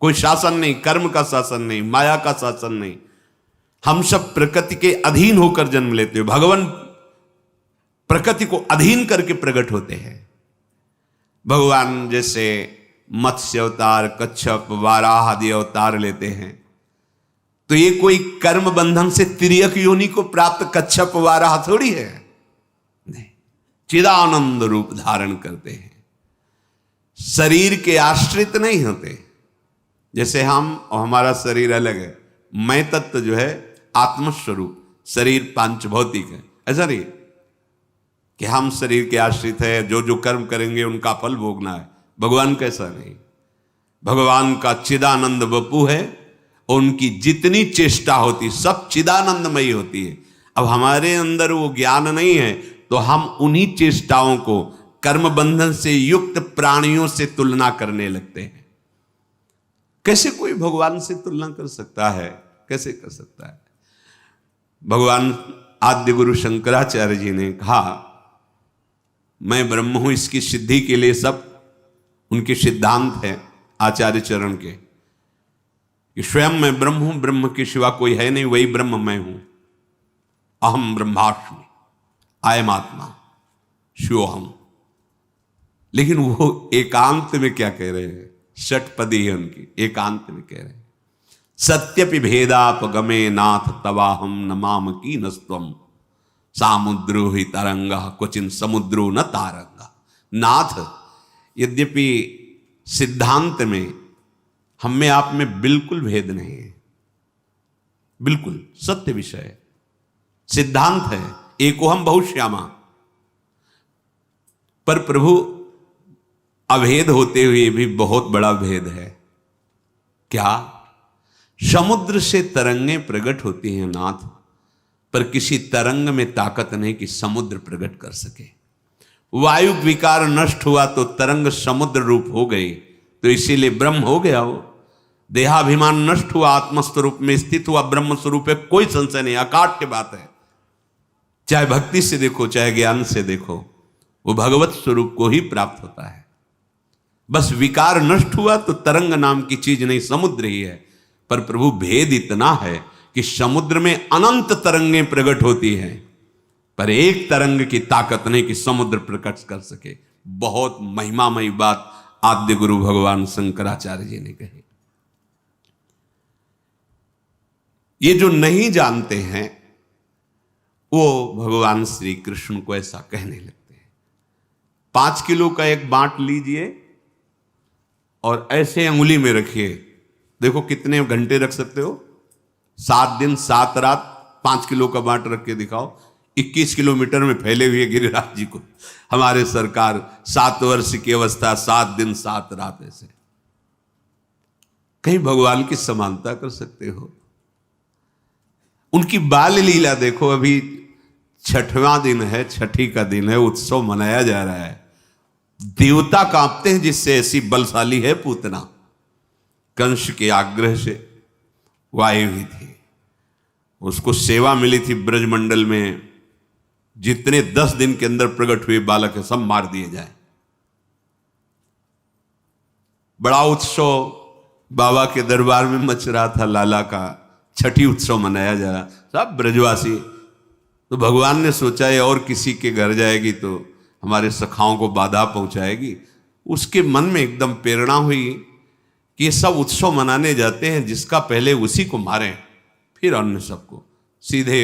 कोई शासन नहीं, कर्म का शासन नहीं, माया का शासन नहीं। हम सब प्रकृति के अधीन होकर जन्म लेते हैं। भगवान प्रकृति को अधीन करके प्रकट होते हैं। भगवान जैसे मत्स्य अवतार, कच्छप, वाराह आदि अवतार लेते हैं, तो ये कोई कर्म बंधन से तिर्यक योनि को प्राप्त कच्छप वाराह थोड़ी है, नहीं, चिदानंद रूप धारण करते हैं, शरीर के आश्रित नहीं होते। जैसे हम और हमारा शरीर अलग है, मैं तत्व जो है आत्मस्वरूप, शरीर पांच भौतिक है। ऐसा नहीं कि हम शरीर के आश्रित है, जो जो कर्म करेंगे उनका फल भोगना है। भगवान कैसा नहीं, भगवान का चिदानंद बपू है और उनकी जितनी चेष्टा होती सब चिदानंदमयी होती है। अब हमारे अंदर वो ज्ञान नहीं है तो हम उन्हीं चेष्टाओं को कर्म बंधन से युक्त प्राणियों से तुलना करने लगते हैं। कैसे कोई भगवान से तुलना कर सकता है? कैसे कर सकता है? भगवान आद्य गुरु शंकराचार्य जी ने कहा, मैं ब्रह्म हूं, इसकी सिद्धि के लिए सब उनके सिद्धांत है आचार्य चरण के, कि स्वयं मैं ब्रह्म हूं, ब्रह्म के सिवा कोई है नहीं, वही ब्रह्म मैं हूं। अहम ब्रह्मास्मि, अयम आत्मा शिवोहम। लेकिन वो एकांत में क्या कह रहे हैं? षटपदी है उनकी, एकांत में कह रहे हैं, सत्यपि भेदापगमे नाथ तवाहम नमाम की नस्त्वम सामुद्रो ही तरंगा क्वचिन समुद्रो न तारंगा। नाथ, यद्यपि सिद्धांत में हम में आप में बिल्कुल भेद नहीं है, बिल्कुल सत्य विषय है, सिद्धांत है, एकोहम बहुश्यामा। पर प्रभु अभेद होते हुए भी बहुत बड़ा भेद है। क्या? समुद्र से तरंगें प्रकट होती हैं नाथ, पर किसी तरंग में ताकत नहीं कि समुद्र प्रकट कर सके। वायु विकार नष्ट हुआ तो तरंग समुद्र रूप हो गई, तो इसीलिए ब्रह्म हो गया वो। देहाभिमान नष्ट हुआ, आत्मस्वरूप में स्थित हुआ, ब्रह्म स्वरूप है, कोई संशय नहीं, अकाट की बात है। चाहे भक्ति से देखो चाहे ज्ञान से देखो, वो भगवत स्वरूप को ही प्राप्त होता है। बस विकार नष्ट हुआ तो तरंग नाम की चीज नहीं, समुद्र ही है। पर प्रभु भेद इतना है कि समुद्र में अनंत तरंगें प्रकट होती हैं, पर एक तरंग की ताकत नहीं कि समुद्र प्रकट कर सके। बहुत महिमामयी बात आद्य गुरु भगवान शंकराचार्य जी ने कही। ये जो नहीं जानते हैं वो भगवान श्री कृष्ण को ऐसा कहने लगते हैं। 5 किलो का एक बांट लीजिए और ऐसे अंगुली में रखिए, देखो कितने घंटे रख सकते हो? 7 दिन 7 रात 5 किलो का बांट रख के दिखाओ। 21 किलोमीटर में फैले हुए गिरिराज जी को हमारे सरकार 7 वर्ष की अवस्था 7 दिन 7 रात ऐसे। कहीं भगवान की समानता कर सकते हो? उनकी बाल लीला देखो। अभी 6वां दिन है, छठी का दिन है, उत्सव मनाया जा रहा है। देवता कांपते हैं जिससे ऐसी बलशाली है पूतना। कंस के आग्रह से वायु हुई थी, उसको सेवा मिली थी ब्रजमंडल में, जितने 10 दिन के अंदर प्रकट हुए बालक है सब मार दिए जाए। बड़ा उत्सव बाबा के दरबार में मच रहा था, लाला का छठी उत्सव मनाया जा रहा, सब ब्रजवासी। तो भगवान ने सोचा है और किसी के घर जाएगी तो हमारे सखाओं को बाधा पहुंचाएगी। उसके मन में एकदम प्रेरणा हुई कि ये सब उत्सव मनाने जाते हैं, जिसका पहले उसी को मारें फिर अन्य सबको। सीधे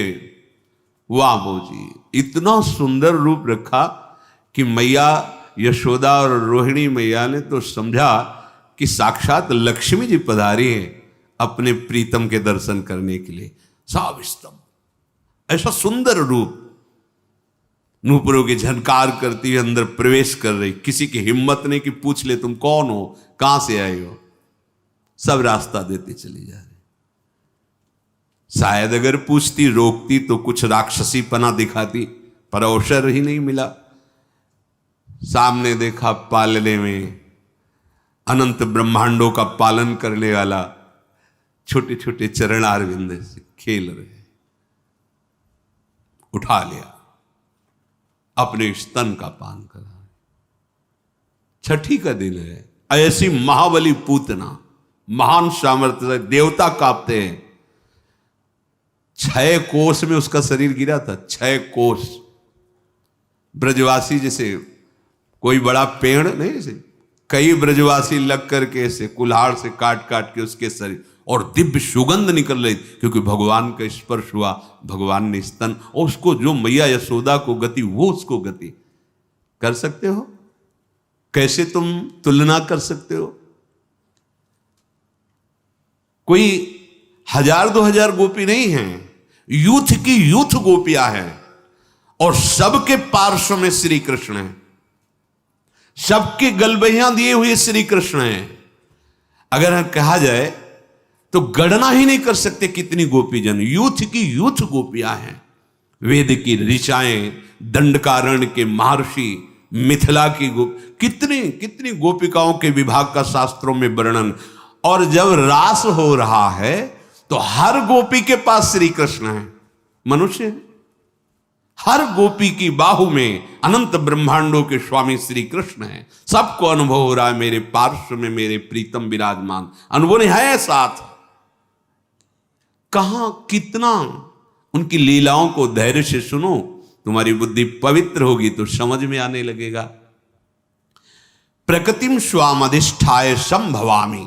वाह जी, इतना सुंदर रूप रखा कि मैया यशोदा और रोहिणी मैया ने तो समझा कि साक्षात लक्ष्मी जी पधारी है अपने प्रीतम के दर्शन करने के लिए। सब स्तंभ, ऐसा सुंदर रूप, नूपुरों की झनकार करती हुई अंदर प्रवेश कर रही। किसी की हिम्मत नहीं कि पूछ ले तुम कौन हो, कहां से आए हो। सब रास्ता देते चली जा रही। शायद अगर पूछती रोकती तो कुछ राक्षसी पना दिखाती, पर अवसर ही नहीं मिला। सामने देखा पालने में अनंत ब्रह्मांडों का पालन करने वाला छोटे छोटे चरणारविंद से खेल रहे, उठा लिया, अपने स्तन का पान करा। छठी का दिन है, ऐसी महाबली पूतना, महान सामर्थ्य, देवता कांपते हैं। 6 कोस में उसका शरीर गिरा था, 6 कोस। ब्रजवासी जैसे कोई बड़ा पेड़ नहीं, जैसे कई ब्रजवासी लग करके ऐसे कुल्हाड़ से काट काट के उसके शरीर, और दिव्य सुगंध निकल रही, क्योंकि भगवान का स्पर्श हुआ, भगवान ने स्तन। और उसको जो मैया यशोदा को गति, वो उसको गति कर सकते हो? कैसे तुम तुलना कर सकते हो? कोई 1000-2000 गोपी नहीं है, यूथ की यूथ गोपियां हैं, और सबके पार्श्व में श्री कृष्ण है, सबके गलबहियां दिए हुए श्री कृष्ण है। अगर कहा जाए तो गणना ही नहीं कर सकते कितनी गोपीजन, यूथ की यूथ गोपियां हैं। वेद की ऋचाएं, दंडकारण्य के महर्षि, मिथिला की कितनी कितनी गोपिकाओं के विभाग का शास्त्रों में वर्णन। और जब रास हो रहा है तो हर गोपी के पास श्री कृष्ण है, मनुष्य है। हर गोपी की बाहु में अनंत ब्रह्मांडों के स्वामी श्री कृष्ण है। सबको अनुभव हो रहा है, मेरे पार्श्व में मेरे प्रीतम विराजमान। अनुभव नहीं है साथ, कहां कितना उनकी लीलाओं को धैर्य से सुनो, तुम्हारी बुद्धि पवित्र होगी तो समझ में आने लगेगा। प्रकृतिम स्वामधिष्ठाय संभवामि,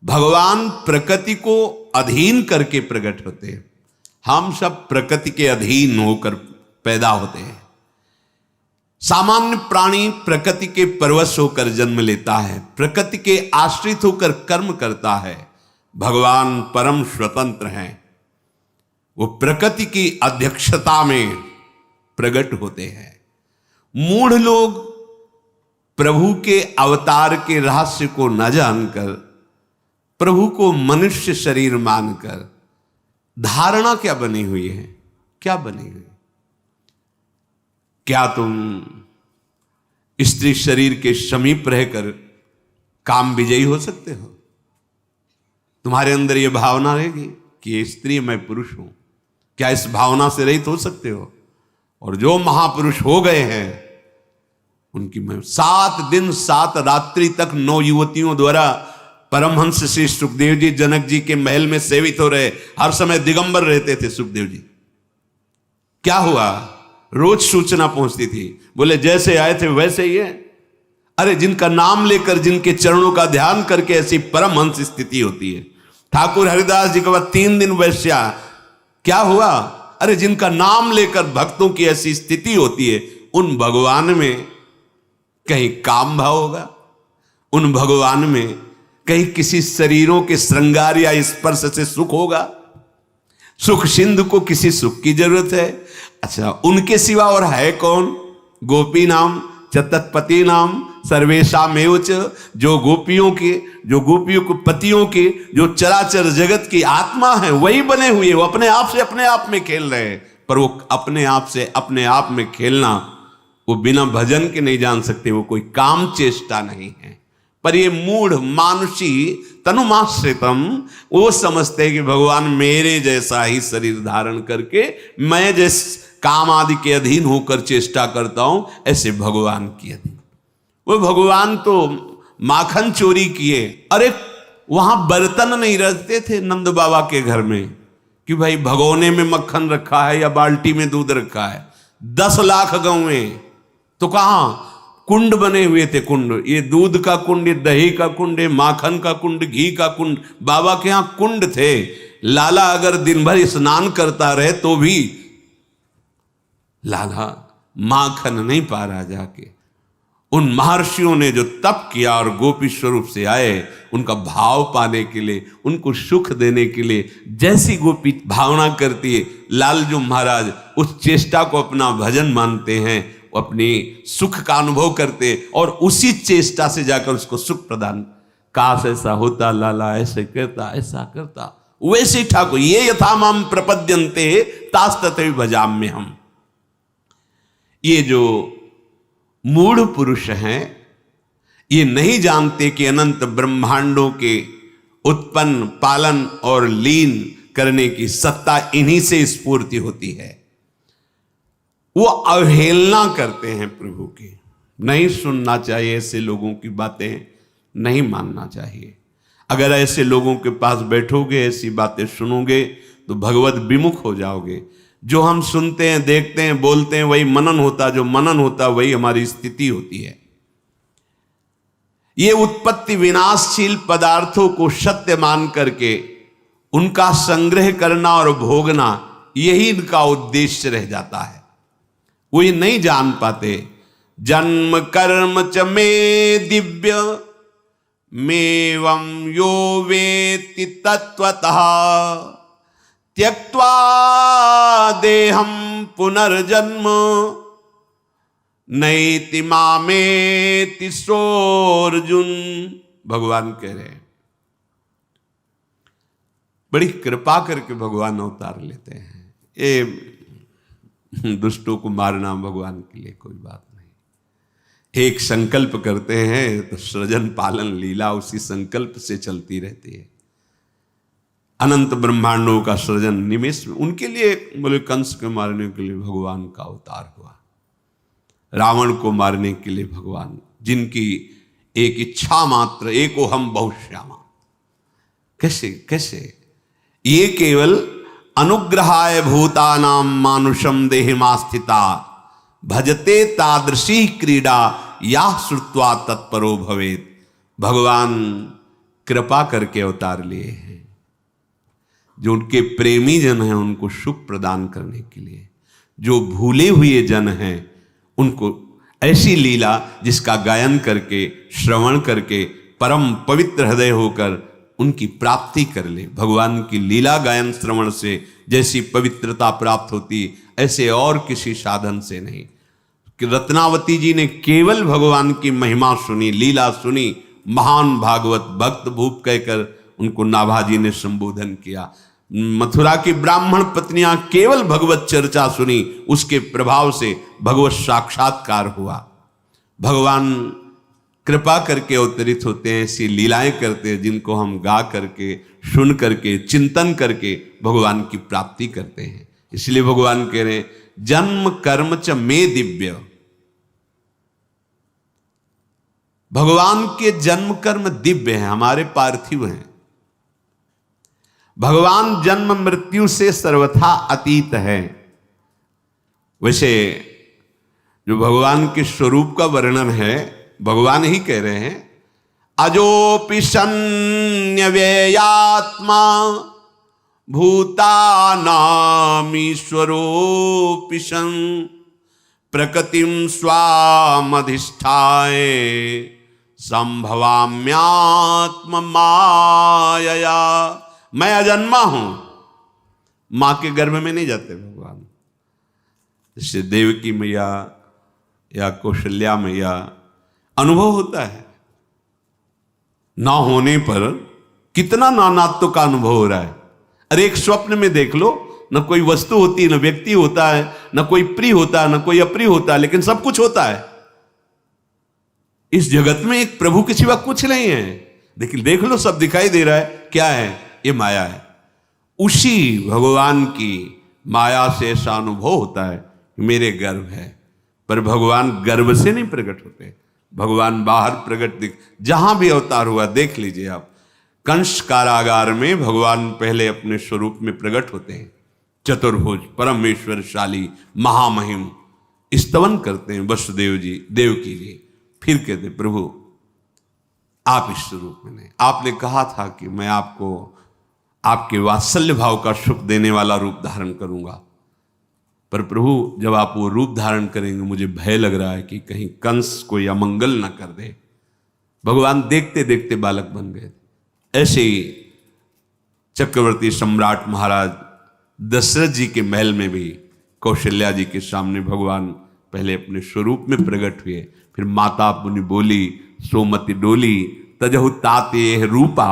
भगवान प्रकृति को अधीन करके प्रकट होते हैं। हम सब प्रकृति के अधीन होकर पैदा होते हैं। सामान्य प्राणी प्रकृति के परवश होकर जन्म लेता है, प्रकृति के आश्रित होकर कर्म करता है। भगवान परम स्वतंत्र हैं, वो प्रकृति की अध्यक्षता में प्रकट होते हैं। मूढ़ लोग प्रभु के अवतार के रहस्य को न जानकर, प्रभु को मनुष्य शरीर मानकर धारणा क्या बनी हुई है? क्या बनी हुई? क्या तुम स्त्री शरीर के समीप रहकर काम विजयी हो सकते हो? तुम्हारे अंदर यह भावना रहेगी कि ये स्त्री मैं पुरुष हूं? क्या इस भावना से रहित हो सकते हो? और जो महापुरुष हो गए हैं उनकी मैं 7 दिन 7 रात्रि तक 9 युवतियों द्वारा परमहंस श्री सुखदेव जी जनक जी के महल में सेवित हो रहे, हर समय दिगंबर रहते थे सुखदेव जी। क्या हुआ? रोज सूचना पहुंचती थी, बोले जैसे आए थे वैसे ही है। अरे जिनका नाम लेकर, जिनके चरणों का ध्यान करके ऐसी परमहंस स्थिति होती है। ठाकुर हरिदास जी के बाद 3 दिन वैश्या, क्या हुआ? अरे जिनका नाम लेकर भक्तों की ऐसी स्थिति होती है, उन भगवान में कहीं काम भाव होगा? उन भगवान में कहीं किसी शरीरों के श्रृंगार या स्पर्श से सुख होगा? सुख सिंधु को किसी सुख की जरूरत है? अच्छा, उनके सिवा और है कौन? गोपी नाम च तत्पति नाम सर्वेशामेव च, जो गोपियों को पतियों के, जो चराचर जगत की आत्मा है वही बने हुए, वो अपने आप में खेल रहे हैं। पर वो अपने आप से अपने आप में खेलना वो बिना भजन के नहीं जान सकते, वो कोई काम चेष्टा नहीं है। पर ये मूढ़ मानुषी तनुमाश्रितम वो समझते हैं कि भगवान मेरे जैसा ही शरीर धारण करके मैं जिस काम आदि के अधीन होकर चेष्टा करता हूं, ऐसे भगवान की अधीन। वो भगवान तो माखन चोरी किए। अरे वहां बर्तन नहीं रखते थे नंद बाबा के घर में कि भाई भगोने में मक्खन रखा है या बाल्टी में दूध रखा है। 10 लाख गौएं तो कहां कुंड बने हुए थे। कुंड, ये दूध का कुंड, ये दही का कुंड, ये माखन का कुंड, घी का कुंड, बाबा के यहां कुंड थे। लाला अगर दिन भर स्नान करता रहे तो भी लाला माखन नहीं पा रहा जाके। उन महर्षियों ने जो तप किया और गोपी स्वरूप से आए, उनका भाव पाने के लिए, उनको सुख देने के लिए जैसी गोपी भावना करती है, लालजू महाराज उस चेष्टा को अपना भजन मानते हैं, अपनी सुख का अनुभव करते और उसी चेष्टा से जाकर उसको सुख प्रदान। काश ऐसा होता, लाला ऐसे करता, ऐसा करता, वैसे ठाकुर ये यथा माम प्रपद्यन्ते तास तथैव भजाम्य हम। ये जो मूढ़ पुरुष हैं, ये नहीं जानते कि अनंत ब्रह्मांडों के उत्पन्न, पालन और लीन करने की सत्ता इन्हीं से स्फूर्ति होती है। वो अवहेलना करते हैं प्रभु की। नहीं सुनना चाहिए ऐसे लोगों की बातें, नहीं मानना चाहिए। अगर ऐसे लोगों के पास बैठोगे, ऐसी बातें सुनोगे तो भगवत विमुख हो जाओगे। जो हम सुनते हैं, देखते हैं, बोलते हैं वही मनन होता, जो मनन होता वही हमारी स्थिति होती है। ये उत्पत्ति विनाशशील पदार्थों को सत्य मान करके उनका संग्रह करना और भोगना, यही इनका उद्देश्य रह जाता है। वो ये नहीं जान पाते। जन्म कर्म च मे दिव्य मेवं यो वेत्ति तत्वतः त्यक्त्वा देहं पुनर्जन्म नैति मामेति सोऽर्जुन। भगवान कह रहे हैं, बड़ी कृपा करके भगवान अवतार लेते हैं। ये दुष्टों को मारना भगवान के लिए कोई बात नहीं। एक संकल्प करते हैं तो सृजन पालन लीला उसी संकल्प से चलती रहती है। अनंत ब्रह्मांडों का सृजन निमेष में उनके लिए, बोले कंस को मारने के लिए भगवान का अवतार हुआ, रावण को मारने के लिए भगवान, जिनकी एक इच्छा मात्र, एको हम बहुश्यामा। कैसे कैसे ये केवल अनुग्रहाय भूतानां मानुषम देहिमास्थिता भजते तादृशी क्रीडा या श्रुत्वा तत्परो भवेत। भगवान कृपा करके अवतार लिए हैं। जो उनके प्रेमी जन हैं उनको सुख प्रदान करने के लिए, जो भूले हुए जन हैं उनको ऐसी लीला जिसका गायन करके, श्रवण करके परम पवित्र हृदय होकर उनकी प्राप्ति कर ले। भगवान की लीला गायन श्रवण से जैसी पवित्रता प्राप्त होती, ऐसे और किसी साधन से नहीं। कि रत्नावती जी ने केवल भगवान की महिमा सुनी, लीला सुनी, महान भागवत भक्त भूप कहकर उनको नाभाजी ने संबोधन किया। मथुरा की ब्राह्मण पत्नियां केवल भगवत चर्चा सुनी, उसके प्रभाव से भगवत साक्षात्कार हुआ। भगवान कृपा करके अवतरित होते हैं, ऐसी लीलाएं करते हैं जिनको हम गा करके, सुन करके, चिंतन करके भगवान की प्राप्ति करते हैं। इसलिए भगवान कह रहे हैं जन्म कर्म च मे दिव्य। भगवान के जन्म कर्म दिव्य हैं, हमारे पार्थिव हैं। भगवान जन्म मृत्यु से सर्वथा अतीत है। वैसे जो भगवान के स्वरूप का वर्णन है, भगवान ही कह रहे हैं अजोपि सन्न्यव्ययात्मा भूतानामीश्वरोऽपि सन् प्रकृतिं स्वामधिष्ठाय संभवाम्यात्म मायया। मैं अजन्मा हूं, मां के गर्भ में नहीं जाते भगवान। जैसे देवकी मैया या कौशल्या मैया अनुभव होता है, ना होने पर कितना नानात्व का अनुभव हो रहा है। अरे एक स्वप्न में देख लो, न कोई वस्तु होती है, न व्यक्ति होता है, न कोई प्रिय होता है, न कोई अप्रिय होता है, लेकिन सब कुछ होता है। इस जगत में एक प्रभु के सिवा कुछ नहीं है। देखिए देख लो, सब दिखाई दे रहा है, क्या है? ये माया है। उसी भगवान की माया से ऐसा अनुभव होता है मेरे गर्भ है, पर भगवान गर्भ से नहीं प्रकट होते। भगवान बाहर प्रकट जहां भी अवतार हुआ देख लीजिए आप। कंस कारागार में भगवान पहले अपने स्वरूप में प्रकट होते हैं, चतुर्भुज परमेश्वरशाली महामहिम, स्तवन करते हैं वसुदेव जी देवकी जी। फिर कहते प्रभु आप इस स्वरूप में नहीं, आपने कहा था कि मैं आपको आपके वात्सल्य भाव का सुख देने वाला रूप धारण करूंगा, पर प्रभु जब आप वो रूप धारण करेंगे मुझे भय लग रहा है कि कहीं कंस कोई अमंगल न कर दे। भगवान देखते देखते बालक बन गए। ऐसे ही चक्रवर्ती सम्राट महाराज दशरथ जी के महल में भी कौशल्या जी के सामने भगवान पहले अपने स्वरूप में प्रकट हुए, फिर माता पुनि बोली सोमति डोली तजहु ताते रूपा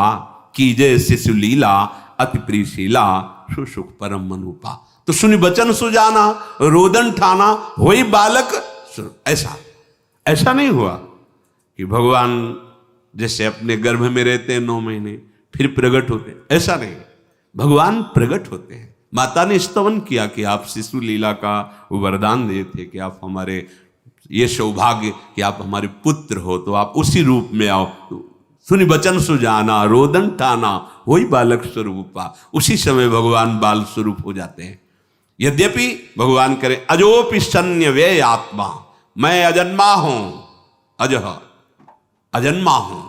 कीजय शिशु लीला अति प्रीशीला सुसुख परम मनूपा। तो सुनि बचन सुजाना रोदन ठाना होई बालक। ऐसा नहीं हुआ कि भगवान जैसे अपने गर्भ में रहते हैं 9 महीने फिर प्रकट होते, ऐसा नहीं। भगवान प्रकट होते हैं। माता ने स्तवन किया कि आप शिशु लीला का वरदान दिए थे कि आप हमारे, ये सौभाग्य कि आप हमारे पुत्र हो, तो आप उसी रूप में आओ। सुनि बचन सुजाना रोदन टाना वही बालक स्वरूपा। उसी समय भगवान बाल स्वरूप हो जाते हैं। यद्यपि भगवान करे अजोपि सन्न्य व्यय आत्मा, मैं अजन्मा हूं, अजह अजन्मा हूं,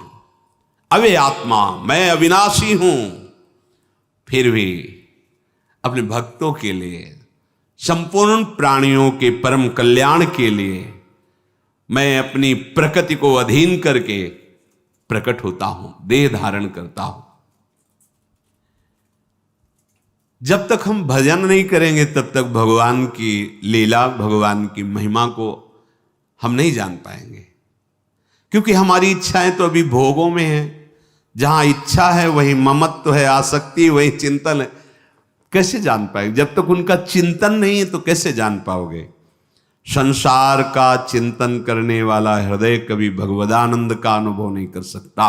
अव्यय आत्मा, मैं अविनाशी हूं, फिर भी अपने भक्तों के लिए, संपूर्ण प्राणियों के परम कल्याण के लिए मैं अपनी प्रकृति को अधीन करके प्रकट होता हूं, देह धारण करता हूं। जब तक हम भजन नहीं करेंगे तब तक भगवान की लीला, भगवान की महिमा को हम नहीं जान पाएंगे, क्योंकि हमारी इच्छाएं तो अभी भोगों में है। जहां इच्छा है वही ममत्व है, आसक्ति वही चिंतन है। कैसे जान पाएंगे? जब तक उनका चिंतन नहीं है तो कैसे जान पाओगे? संसार का चिंतन करने वाला हृदय कभी भगवदानंद का अनुभव नहीं कर सकता,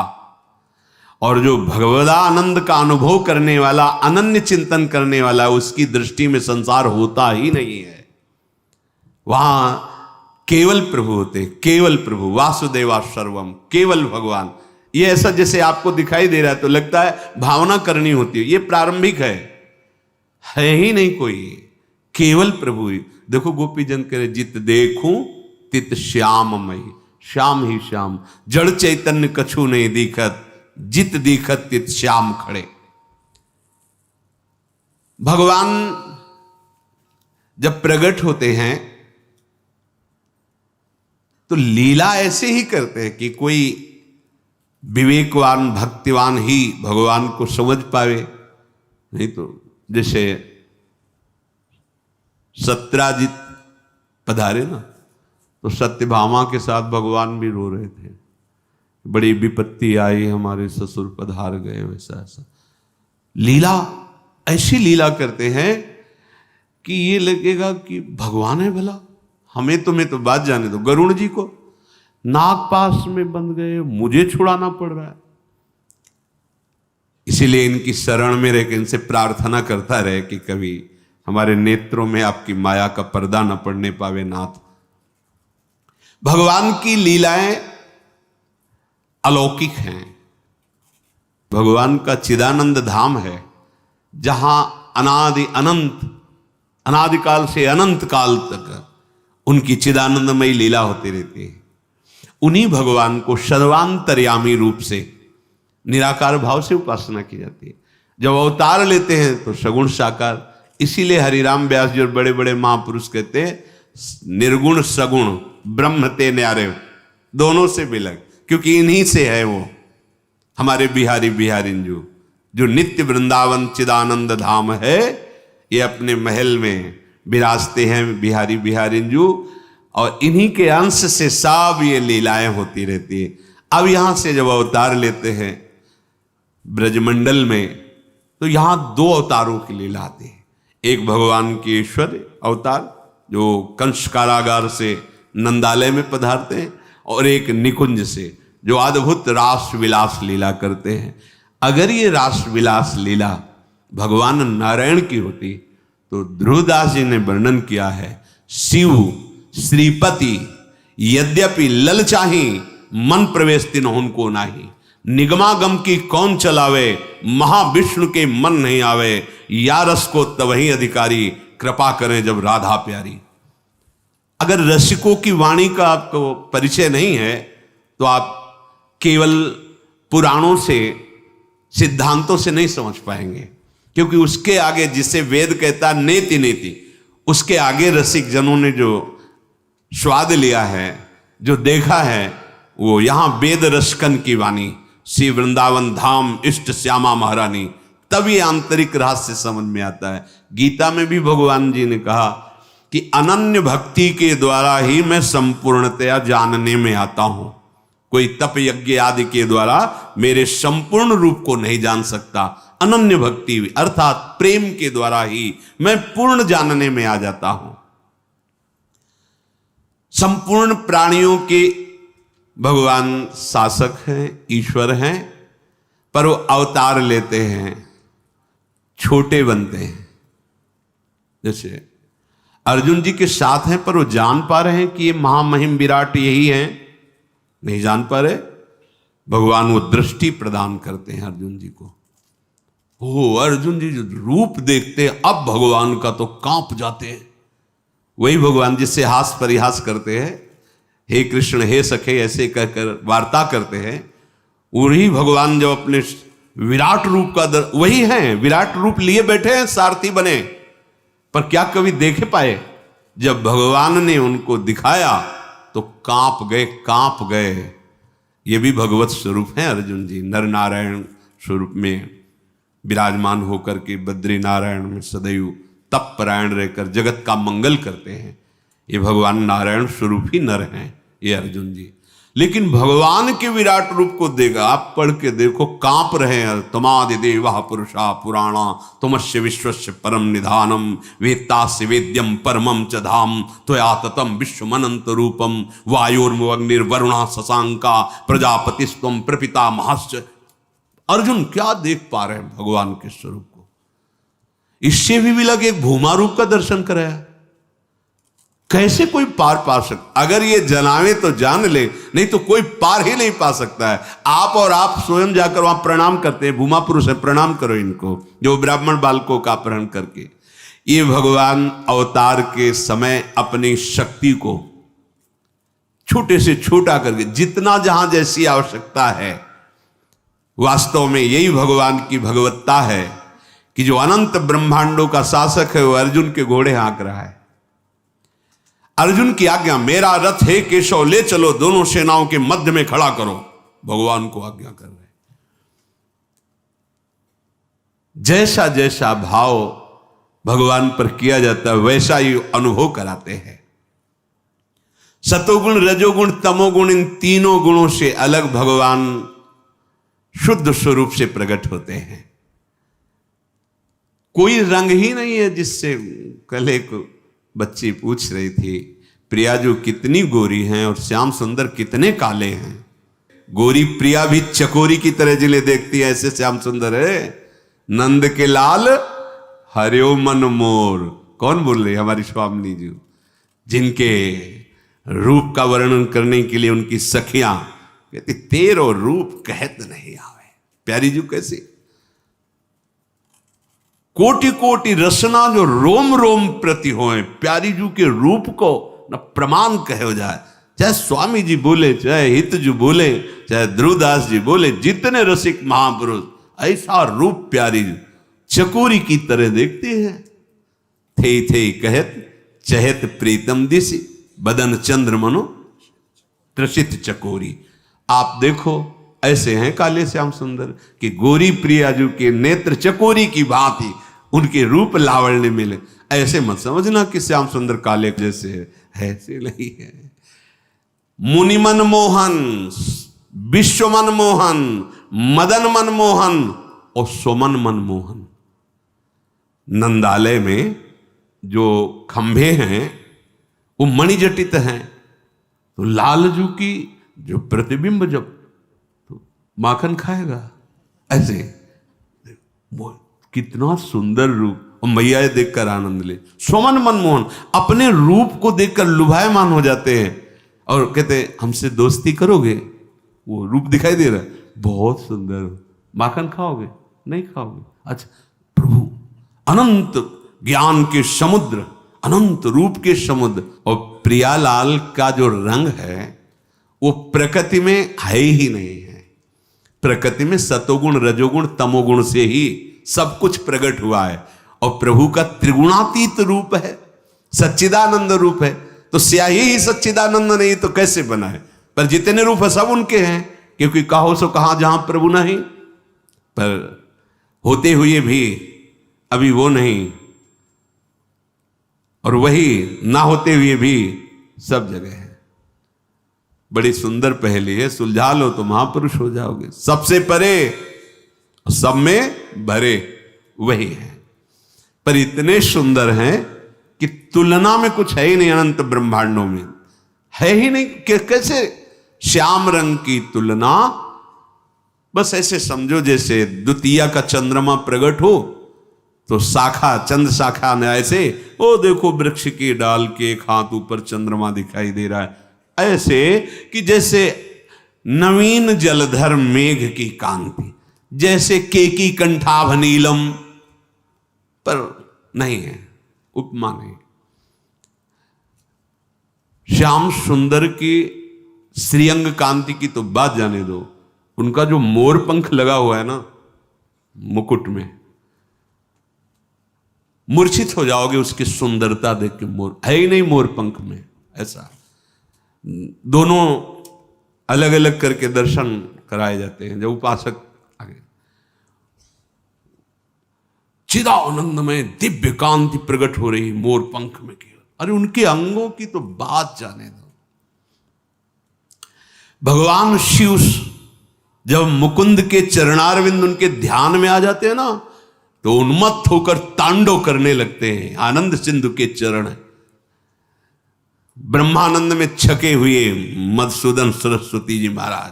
और जो भगवदानंद का अनुभव करने वाला, अनन्य चिंतन करने वाला, उसकी दृष्टि में संसार होता ही नहीं है। वहां केवल प्रभु होते, केवल प्रभु, वासुदेवा सर्वम, केवल भगवान। ये ऐसा जैसे आपको दिखाई दे रहा है तो लगता है भावना करनी होती है, ये प्रारंभिक है ही नहीं कोई, केवल प्रभु ही। देखो गोपी जन करे जित देखूं तित श्याममय, श्याम ही श्याम, जड़ चैतन्य कछु नहीं दिखत, जित दिखत तित श्याम खड़े। भगवान जब प्रकट होते हैं तो लीला ऐसे ही करते हैं कि कोई विवेकवान भक्तिवान ही भगवान को समझ पावे, नहीं तो जैसे सत्राजित पधारे ना, तो सत्यभामा के साथ भगवान भी रो रहे थे, बड़ी विपत्ति आई, हमारे ससुर पधार गए, वैसा ऐसा। लीला, ऐसी लीला करते हैं कि ये लगेगा कि भगवान है भला। तुम्हें तो बात जाने दो, गरुड़ जी को नागपाश में बंध गए, मुझे छुड़ाना पड़ रहा है। इसीलिए इनकी शरण में रहकर इनसे प्रार्थना करता रहे कि कभी हमारे नेत्रों में आपकी माया का पर्दा न पड़ने पावे नाथ। भगवान की लीलाएं अलौकिक हैं। भगवान का चिदानंद धाम है, जहां अनादिकाल से अनंत काल तक उनकी चिदानंदमयी लीला होती रहती है। उन्हीं भगवान को सर्वांतर्यामी रूप से निराकार भाव से उपासना की जाती है। जब अवतार लेते हैं तो सगुण साकार। इसीलिए हरिराम व्यास जी और बड़े बड़े महापुरुष कहते हैं निर्गुण सगुण ब्रह्म ते न्यारे, दोनों से बिलग, क्योंकि इन्हीं से है वो हमारे बिहारी बिहारिंजू, जो नित्य वृंदावन चिदानंद धाम है। ये अपने महल में विराजते हैं बिहारी बिहारिंजू, और इन्हीं के अंश से सब ये लीलाएं होती रहती है। अब यहां से जब अवतार लेते हैं ब्रजमंडल में, तो यहां दो अवतारों की लीला आती है। एक भगवान के ईश्वर अवतार जो कंस कारागार से नंदालय में पधारते हैं, और एक निकुंज से जो अद्भुत रास विलास लीला करते हैं। अगर ये रास विलास लीला भगवान नारायण की होती तो ध्रुवदास जी ने वर्णन किया है, शिव श्रीपति यद्यपि ललचाही मन प्रवेश तिन्हों को नाही, निगमागम की कौन चलावे महाविष्णु के मन नहीं आवे, या रस को तवही अधिकारी कृपा करें जब राधा प्यारी। अगर रसिकों की वाणी का आपको परिचय नहीं है तो आप केवल पुराणों से सिद्धांतों से नहीं समझ पाएंगे, क्योंकि उसके आगे जिसे वेद कहता नेति नेति, उसके आगे रसिक जनों ने जो स्वाद लिया है, जो देखा है, वो यहां वेद रसकन की वाणी, श्री वृंदावन धाम इष्ट श्यामा महारानी, तब ये आंतरिक रहस्य समझ में आता है। गीता में भी भगवान जी ने कहा कि अनन्य भक्ति के द्वारा ही मैं संपूर्णतया जानने में आता हूं। कोई तप यज्ञ आदि के द्वारा मेरे संपूर्ण रूप को नहीं जान सकता। अनन्य भक्ति अर्थात प्रेम के द्वारा ही मैं पूर्ण जानने में आ जाता हूं। संपूर्ण प्राणियों के भगवान शासक हैं, ईश्वर हैं, पर वो अवतार लेते हैं, छोटे बनते हैं। जैसे अर्जुन जी के साथ हैं, पर वो जान पा रहे हैं कि ये महामहिम विराट यही हैं, नहीं जान पा रहे। भगवान वो दृष्टि प्रदान करते हैं अर्जुन जी को। ओ अर्जुन जी जो रूप देखते हैं अब भगवान का तो कांप जाते हैं। वही भगवान जिससे हास परिहास करते हैं, हे कृष्ण हे सखे ऐसे कहकर वार्ता करते हैं, वही भगवान जब अपने विराट रूप का वही हैं, विराट रूप लिए बैठे हैं, सारथी बने, पर क्या कभी देखे पाए? जब भगवान ने उनको दिखाया तो कांप गए। ये भी भगवत स्वरूप है अर्जुन जी, नर नारायण स्वरूप में विराजमान होकर के बद्री नारायण में सदैव तपपरायण रहकर जगत का मंगल करते हैं। ये भगवान नारायण स्वरूप ही नर हैं ये अर्जुन जी। लेकिन भगवान के विराट रूप को देखा, आप पढ़ के देखो, कांप रहे हैं। तमादि देवा पुरुषा पुराणा तुमस्य विश्वस्य परम निधानम वेत्तास्य वेद्यम परमम च धाम त्वया ततम विश्वमनंत रूपम वायुर्मग्निर्वरुणा शशांका प्रजापतिस्त्वं प्रपिता महश्च। अर्जुन क्या देख पा रहे हैं भगवान के स्वरूप को। इससे भी लगे एक भूमा रूप का दर्शन कराया। कैसे कोई पार पा सकता? अगर ये जनावे तो जान ले, नहीं तो कोई पार ही नहीं पा सकता है। आप और आप स्वयं जाकर वहां प्रणाम करते हैं, भूमा पुरुष है, प्रणाम करो इनको, जो ब्राह्मण बालकों का अपहरण करके। ये भगवान अवतार के समय अपनी शक्ति को छोटे से छोटा करके, जितना जहां जैसी आवश्यकता है, वास्तव में यही भगवान की भगवत्ता है कि जो अनंत ब्रह्मांडों का शासक है वो अर्जुन के घोड़े हाँक रहा है। अर्जुन की आज्ञा, मेरा रथ है केशव ले चलो, दोनों सेनाओं के मध्य में खड़ा करो, भगवान को आज्ञा कर रहे। जैसा जैसा भाव भगवान पर किया जाता है वैसा ही अनुभव कराते हैं। सतोगुण, रजोगुण, तमोगुण, इन तीनों गुणों से अलग भगवान शुद्ध स्वरूप से प्रकट होते हैं। कोई रंग ही नहीं है जिससे, कल एक बच्ची पूछ रही थी, प्रिया जो कितनी गोरी हैं और श्याम सुंदर कितने काले हैं। गोरी प्रिया भी चकोरी की तरह जिन्हें देखती है, ऐसे श्याम सुंदर है। नंद के लाल हरियो मन मोर, कौन बोल रही? हमारी स्वामिनी जी, जिनके रूप का वर्णन करने के लिए उनकी सखियां कहती तेरो रूप कहत नहीं आवे। प्यारी जी कैसी कोटि कोटि रसना जो रोम रोम प्रति होए, प्यारी जू के रूप को न प्रमाण कहो जाए। चाहे स्वामी जी बोले, चाहे हित जी बोले, चाहे ध्रुवदास जी बोले, जितने रसिक महापुरुष, ऐसा रूप प्यारी जी चकोरी की तरह देखती है। थे कहत चहत प्रीतम दिसी, बदन चंद्र मनो त्रसित चकोरी। आप देखो ऐसे हैं काले श्याम सुंदर कि गोरी प्रियाजू के नेत्र चकोरी की भांति उनके रूप लावण्य मिले। ऐसे मत समझना कि श्याम सुंदर काले जैसे है, ऐसे नहीं है। मुनि मन मोहन, विश्व मन मोहन, मदन मन मोहन और सुमन मन मोहन। नंदालय में जो खंभे हैं वो मणिजटित हैं, तो लालजू की जो प्रतिबिंब जब तो माखन खाएगा, ऐसे वो कितना सुंदर रूप। और मैया देखकर आनंद ले, सुमन मनमोहन, अपने रूप को देखकर लुभायमान हो जाते हैं और कहते हमसे दोस्ती करोगे? वो रूप दिखाई दे रहा है, बहुत सुंदर, माखन खाओगे? नहीं खाओगे? अच्छा, प्रभु अनंत ज्ञान के समुद्र, अनंत रूप के समुद्र। और प्रियालाल का जो रंग है वो प्रकृति में है ही नहीं है। प्रकृति में सतोगुण, रजोगुण, तमोगुण से ही सब कुछ प्रकट हुआ है। और प्रभु का त्रिगुणातीत रूप है, सच्चिदानंद रूप है। तो स्याही ही सच्चिदानंद नहीं तो कैसे बना है? पर जितने रूप है सब उनके हैं, क्योंकि कहो सो कहां जहां प्रभु नहीं, पर होते हुए भी अभी वो नहीं, और वही ना होते हुए भी सब जगह है। बड़ी सुंदर पहेली है, सुलझा लो तो महापुरुष हो जाओगे। सबसे परे सब में भरे वही है, पर इतने सुंदर हैं कि तुलना में कुछ है ही नहीं। अनंत ब्रह्मांडों में है ही नहीं कि कैसे श्याम रंग की तुलना। बस ऐसे समझो जैसे द्वितीया का चंद्रमा प्रकट हो तो शाखा, चंद्र शाखा में ऐसे, ओ देखो वृक्ष की डाल के एक हाथ ऊपर चंद्रमा दिखाई दे रहा है, ऐसे कि जैसे नवीन जलधर मेघ की कांति, जैसे केकी कंठाभ नीलम, पर नहीं है, उपमा नहीं। श्याम सुंदर की श्रीअंग कांति की तो बात जाने दो, उनका जो मोर पंख लगा हुआ है ना मुकुट में, मूर्छित हो जाओगे उसकी सुंदरता देख के। मोर है ही नहीं मोर पंख में ऐसा। दोनों अलग अलग करके दर्शन कराए जाते हैं जब उपासक आगे। चिदानंद में दिव्य कांति प्रकट हो रही मोर पंख में की, अरे उनके अंगों की तो बात जाने दो। भगवान शिव जब मुकुंद के चरणारविंद उनके ध्यान में आ जाते हैं ना तो उन्मत्त होकर तांडव करने लगते हैं। आनंद सिंधु के चरण ब्रह्मानंद में छके हुए मधुसूदन सरस्वती जी महाराज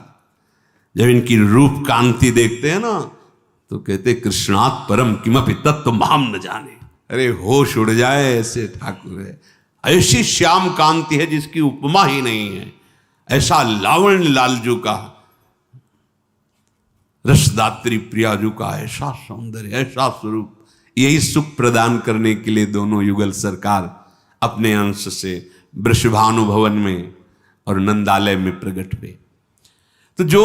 जब इनकी रूप कांति देखते हैं ना तो कहते कृष्णात् परम किमपि तत्व माम न जाने। अरे होश उड़ जाए, ऐसे ठाकुर है, ऐसी श्याम कांति है जिसकी उपमा ही नहीं है। ऐसा लावण्य लालजू का, रसदात्री प्रियाजू का ऐसा सौंदर्य, ऐसा स्वरूप, यही सुख प्रदान करने के लिए दोनों युगल सरकार अपने अंश से वृषभानु भवन में और नंदालय में प्रकट हुए। तो जो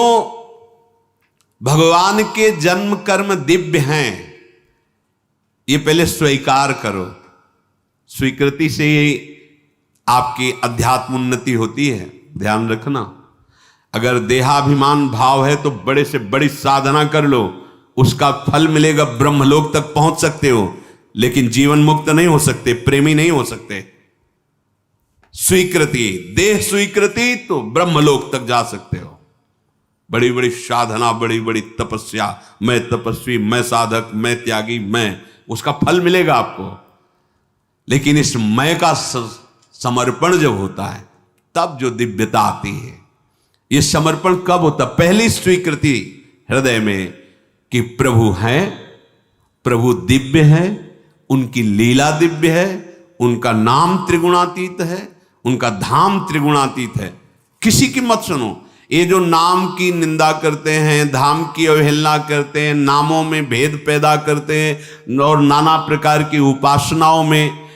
भगवान के जन्म कर्म दिव्य हैं ये पहले स्वीकार करो। स्वीकृति से ही आपकी अध्यात्म उन्नति होती है, ध्यान रखना। अगर देहाभिमान भाव है तो बड़े से बड़ी साधना कर लो, उसका फल मिलेगा, ब्रह्मलोक तक पहुंच सकते हो, लेकिन जीवन मुक्त नहीं हो सकते, प्रेमी नहीं हो सकते। स्वीकृति, देह स्वीकृति तो ब्रह्मलोक तक जा सकते हो। बड़ी बड़ी साधना, बड़ी बड़ी तपस्या, मैं तपस्वी, मैं साधक, मैं त्यागी, मैं, उसका फल मिलेगा आपको। लेकिन इस मैं का समर्पण जब होता है तब जो दिव्यता आती है। ये समर्पण कब होता? पहली स्वीकृति हृदय में कि प्रभु हैं, प्रभु दिव्य है, उनकी लीला दिव्य है, उनका नाम त्रिगुणातीत है, उनका धाम त्रिगुणातीत है। किसी की मत सुनो। ये जो नाम की निंदा करते हैं, धाम की अवहेलना करते हैं, नामों में भेद पैदा करते हैं और नाना प्रकार की उपासनाओं में,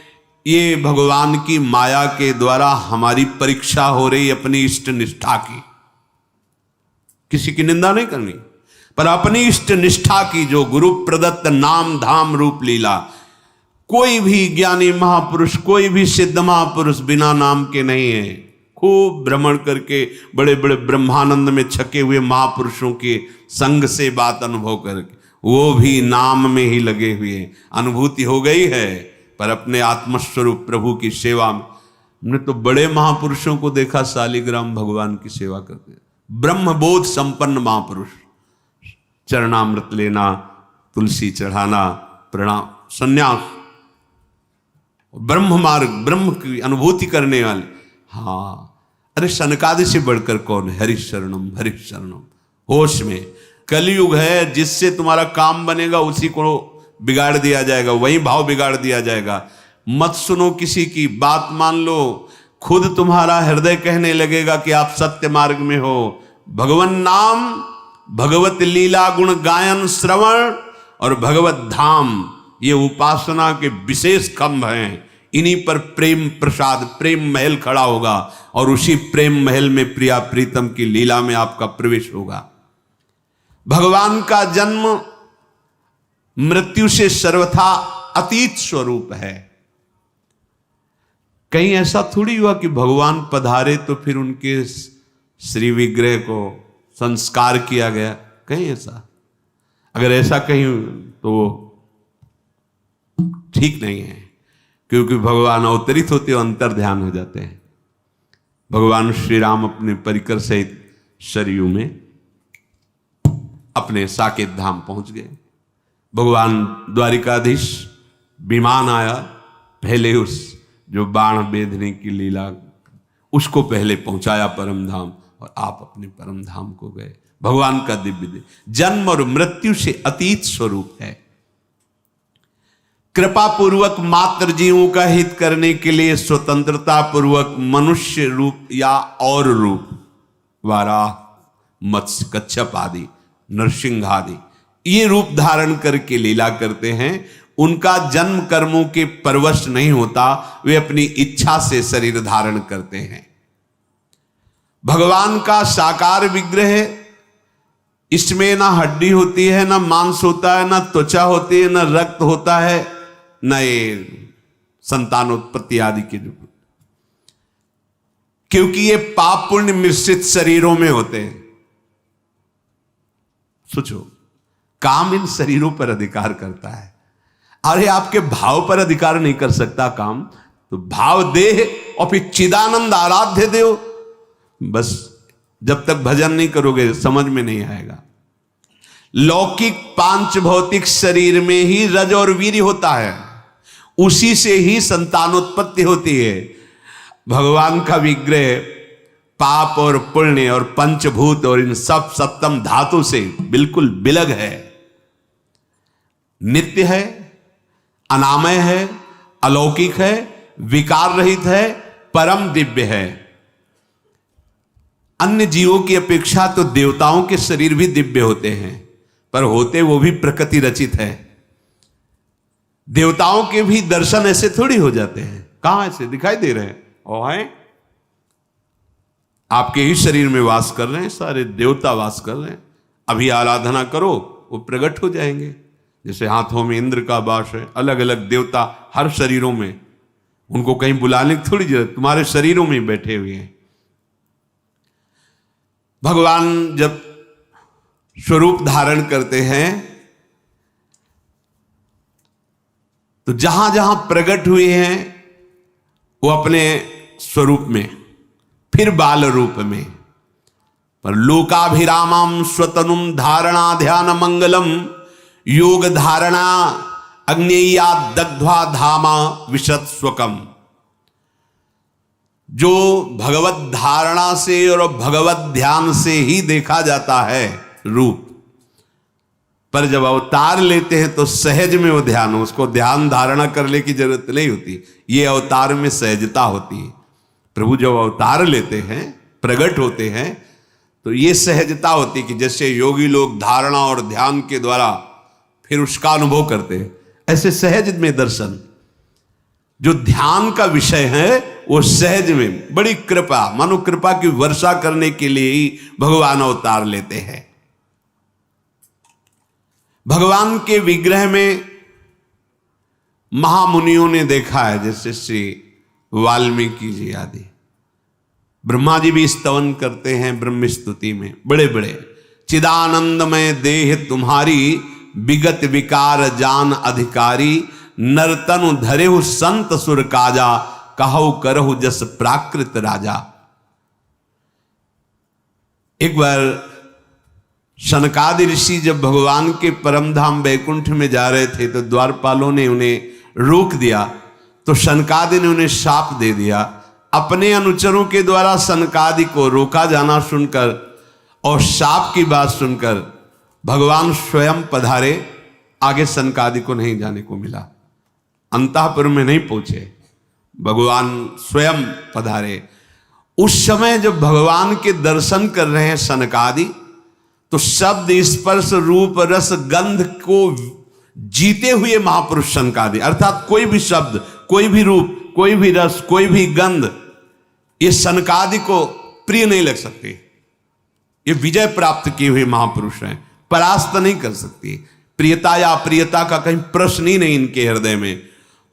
ये भगवान की माया के द्वारा हमारी परीक्षा हो रही अपनी इष्ट निष्ठा की। किसी की निंदा नहीं करनी, पर अपनी इष्ट निष्ठा की, जो गुरु प्रदत्त नाम धाम रूप लीला। कोई भी ज्ञानी महापुरुष, कोई भी सिद्ध महापुरुष बिना नाम के नहीं है। खूब भ्रमण करके बड़े बड़े ब्रह्मानंद में छके हुए महापुरुषों के संग से बात अनुभव करके, वो भी नाम में ही लगे हुए। अनुभूति हो गई है, पर अपने आत्मस्वरूप प्रभु की सेवा में। हमने तो बड़े महापुरुषों को देखा शालिग्राम भगवान की सेवा करते, ब्रह्मबोध संपन्न महापुरुष। चरणामृत लेना, तुलसी चढ़ाना, प्रणाम, संन्यास, ब्रह्म मार्ग, ब्रह्म की अनुभूति करने वाले। हाँ, अरे सनकादि से बढ़कर कौन है? हरिशरणम हरिशरणम। होश में कलयुग है, जिससे तुम्हारा काम बनेगा उसी को बिगाड़ दिया जाएगा, वही भाव बिगाड़ दिया जाएगा। मत सुनो किसी की बात, मान लो खुद तुम्हारा हृदय कहने लगेगा कि आप सत्य मार्ग में हो। भगवन नाम, भगवत लीला गुण गायन श्रवण और भगवत धाम, ये उपासना के विशेष खंभ हैं। इन्हीं पर प्रेम प्रसाद, प्रेम महल खड़ा होगा और उसी प्रेम महल में प्रिया प्रीतम की लीला में आपका प्रवेश होगा। भगवान का जन्म मृत्यु से सर्वथा अतीत स्वरूप है। कहीं ऐसा थोड़ी हुआ कि भगवान पधारे तो फिर उनके श्री विग्रह को संस्कार किया गया, कहीं ऐसा? अगर ऐसा कहीं तो ठीक नहीं है, क्योंकि भगवान अवतरित होते हो अंतर ध्यान हो जाते हैं। भगवान श्री राम अपने परिकर सहित सरयू में अपने साकेत धाम पहुंच गए। भगवान द्वारिकाधीश विमान आया, पहले उस जो बाण बेधने की लीला उसको पहले पहुंचाया परम धाम, और आप अपने परम धाम को गए। भगवान का दिव्य जन्म और मृत्यु से अतीत स्वरूप है। कृपा पूर्वक मात्र जीवों का हित करने के लिए स्वतंत्रता पूर्वक मनुष्य रूप या और रूप, वाराह, मत्स्य, कच्छप आदि, नरसिंह आदि, ये रूप धारण करके लीला करते हैं। उनका जन्म कर्मों के परवश नहीं होता, वे अपनी इच्छा से शरीर धारण करते हैं। भगवान का साकार विग्रह, इसमें ना हड्डी होती है, ना मांस होता है, ना त्वचा होती है, ना रक्त होता है, न ये संतानोत्पत्ति आदि के रूप, क्योंकि ये पाप पुण्य मिश्रित शरीरों में होते हैं। सोचो, काम इन शरीरों पर अधिकार करता है। अरे आपके भाव पर अधिकार नहीं कर सकता काम, तो भाव देह और फिर चिदानंद आराध्य देव। बस जब तक भजन नहीं करोगे समझ में नहीं आएगा। लौकिक पांच भौतिक शरीर में ही रज और वीर्य होता है, उसी से ही संतानोत्पत्ति होती है। भगवान का विग्रह पाप और पुण्य और पंचभूत और इन सब सप्तम धातु से बिल्कुल बिलग है, नित्य है, अनामय है, अलौकिक है, विकार रहित है, परम दिव्य है। अन्य जीवों की अपेक्षा तो देवताओं के शरीर भी दिव्य होते हैं, पर होते वो भी प्रकृति रचित है। देवताओं के भी दर्शन ऐसे थोड़ी हो जाते हैं, कहां ऐसे दिखाई दे रहे हैं? और हैं आपके ही शरीर में वास कर रहे हैं, सारे देवता वास कर रहे हैं। अभी आराधना करो, वो प्रकट हो जाएंगे। जैसे हाथों में इंद्र का वास है, अलग अलग देवता हर शरीरों में, उनको कहीं बुलाने की थोड़ी जरूरत, तुम्हारे शरीरों में बैठे हुए हैं। भगवान जब स्वरूप धारण करते हैं तो जहां जहां प्रकट हुए हैं वो अपने स्वरूप में, फिर बाल रूप में। पर लोकाभिरामम स्वतनुम धारणा ध्यान मंगलम योग धारणा अग्नेया दग्ध्वा धामा विशत स्वकम। जो भगवत धारणा से और भगवत ध्यान से ही देखा जाता है रूप, पर जब अवतार लेते हैं तो सहज में वो ध्यान, उसको ध्यान धारणा करने की जरूरत नहीं होती। ये अवतार में सहजता होती है। प्रभु जब अवतार लेते हैं, प्रकट होते हैं, तो ये सहजता होती है कि जैसे योगी लोग धारणा और ध्यान के द्वारा फिर उसका अनुभव करते हैं, ऐसे सहज में दर्शन। जो ध्यान का विषय है वो सहज में बड़ी कृपा, मानो कृपा की वर्षा करने के लिए ही भगवान अवतार लेते हैं। भगवान के विग्रह में महामुनियों ने देखा है, जैसे श्री वाल्मीकि जी आदि। ब्रह्मा जी भी स्तवन करते हैं ब्रह्म स्तुति में, बड़े बड़े। चिदानंदमय देह तुम्हारी विगत विकार जान अधिकारी, नरतनु धरेहु संत सुर काजा, कहु करहु जस प्राकृत राजा। एक बार सनकादि ऋषि जब भगवान के परम धाम वैकुंठ में जा रहे थे तो द्वारपालों ने उन्हें रोक दिया, तो सनकादि ने उन्हें शाप दे दिया। अपने अनुचरों के द्वारा सनकादि को रोका जाना सुनकर और शाप की बात सुनकर भगवान स्वयं पधारे। आगे सनकादि को नहीं जाने को मिला, अंतःपुर में नहीं पहुंचे, भगवान स्वयं पधारे। उस समय जब भगवान के दर्शन कर रहे हैं सनकादि, तो शब्द स्पर्श रूप रस गंध को जीते हुए महापुरुष सनकादि, अर्थात कोई भी शब्द, कोई भी रूप, कोई भी रस, कोई भी गंध, ये सनकादि को प्रिय नहीं लग सकते। ये विजय प्राप्त किए हुए महापुरुष हैं, परास्त नहीं कर सकती। प्रियता या अप्रियता का कहीं प्रश्न ही नहीं इनके हृदय में।